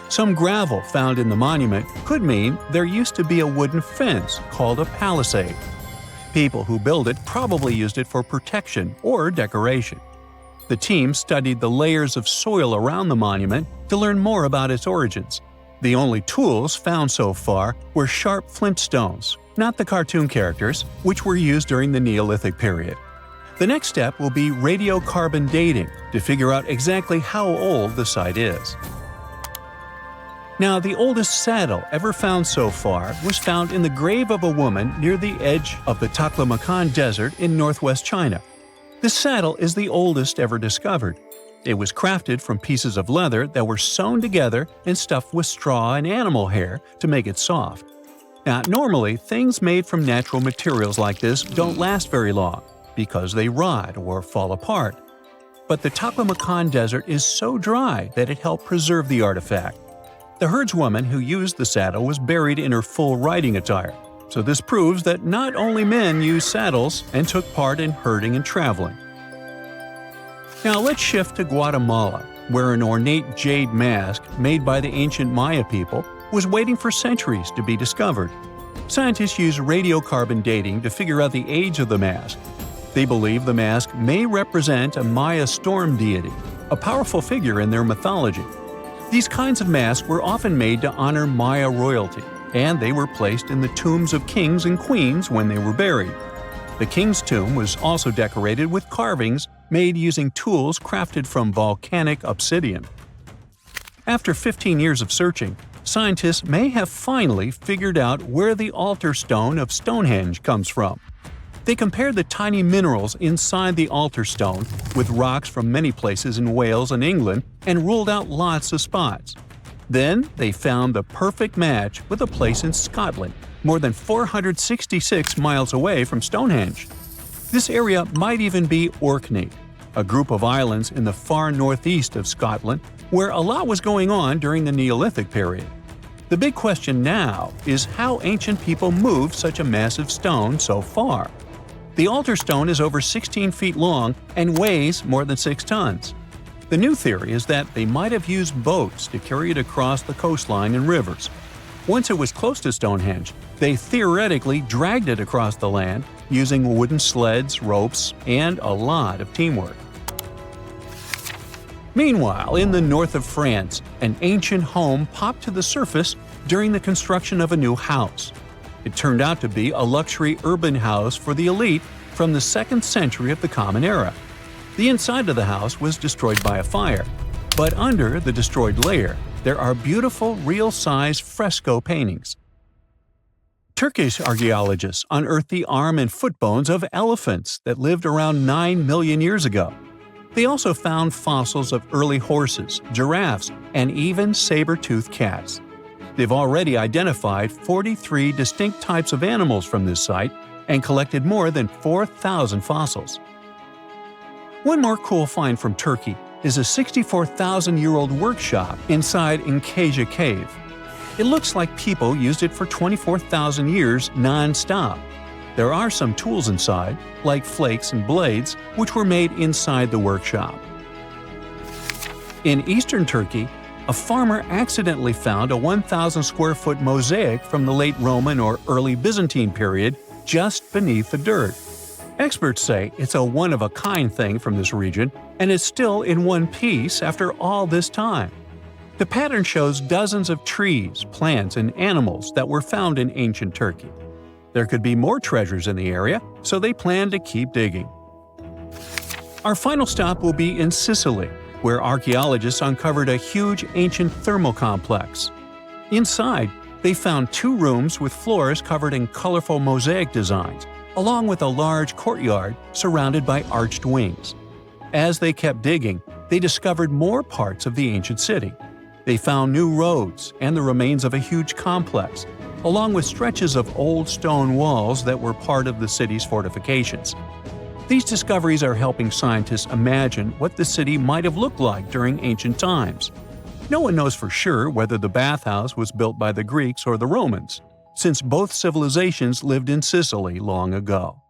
Some gravel found in the monument could mean there used to be a wooden fence called a palisade. People who built it probably used it for protection or decoration. The team studied the layers of soil around the monument to learn more about its origins. The only tools found so far were sharp flint stones, not the cartoon characters, which were used during the Neolithic period. The next step will be radiocarbon dating to figure out exactly how old the site is. Now, the oldest saddle ever found so far was found in the grave of a woman near the edge of the Taklamakan Desert in northwest China. This saddle is the oldest ever discovered. It was crafted from pieces of leather that were sewn together and stuffed with straw and animal hair to make it soft. Now, normally, things made from natural materials like this don't last very long because they rot or fall apart. But the Taklamakan Desert is so dry that it helped preserve the artifact. The herdswoman who used the saddle was buried in her full riding attire, so this proves that not only men used saddles and took part in herding and traveling. Now let's shift to Guatemala, where an ornate jade mask made by the ancient Maya people was waiting for centuries to be discovered. Scientists use radiocarbon dating to figure out the age of the mask. They believe the mask may represent a Maya storm deity, a powerful figure in their mythology. These kinds of masks were often made to honor Maya royalty, and they were placed in the tombs of kings and queens when they were buried. The king's tomb was also decorated with carvings made using tools crafted from volcanic obsidian. After 15 years of searching, scientists may have finally figured out where the altar stone of Stonehenge comes from. They compared the tiny minerals inside the altar stone with rocks from many places in Wales and England and ruled out lots of spots. Then they found the perfect match with a place in Scotland, more than 466 miles away from Stonehenge. This area might even be Orkney, a group of islands in the far northeast of Scotland where a lot was going on during the Neolithic period. The big question now is how ancient people moved such a massive stone so far. The altar stone is over 16 feet long and weighs more than 6 tons. The new theory is that they might have used boats to carry it across the coastline and rivers. Once it was close to Stonehenge, they theoretically dragged it across the land using wooden sleds, ropes, and a lot of teamwork. Meanwhile, in the north of France, an ancient home popped to the surface during the construction of a new house. It turned out to be a luxury urban house for the elite from the 2nd century of the Common Era. The inside of the house was destroyed by a fire, but under the destroyed layer, there are beautiful, real-size fresco paintings. Turkish archaeologists unearthed the arm and foot bones of elephants that lived around 9 million years ago. They also found fossils of early horses, giraffes, and even saber-toothed cats. They've already identified 43 distinct types of animals from this site and collected more than 4,000 fossils. One more cool find from Turkey is a 64,000-year-old workshop inside Enkaja Cave. It looks like people used it for 24,000 years non-stop. There are some tools inside, like flakes and blades, which were made inside the workshop. In eastern Turkey, a farmer accidentally found a 1,000-square-foot mosaic from the late Roman or early Byzantine period just beneath the dirt. Experts say it's a one-of-a-kind thing from this region, and it's still in one piece after all this time. The pattern shows dozens of trees, plants, and animals that were found in ancient Turkey. There could be more treasures in the area, so they plan to keep digging. Our final stop will be in Sicily, where archaeologists uncovered a huge ancient thermal complex. Inside, they found 2 rooms with floors covered in colorful mosaic designs, along with a large courtyard surrounded by arched wings. As they kept digging, they discovered more parts of the ancient city. They found new roads and the remains of a huge complex, along with stretches of old stone walls that were part of the city's fortifications. These discoveries are helping scientists imagine what the city might have looked like during ancient times. No one knows for sure whether the bathhouse was built by the Greeks or the Romans, since both civilizations lived in Sicily long ago.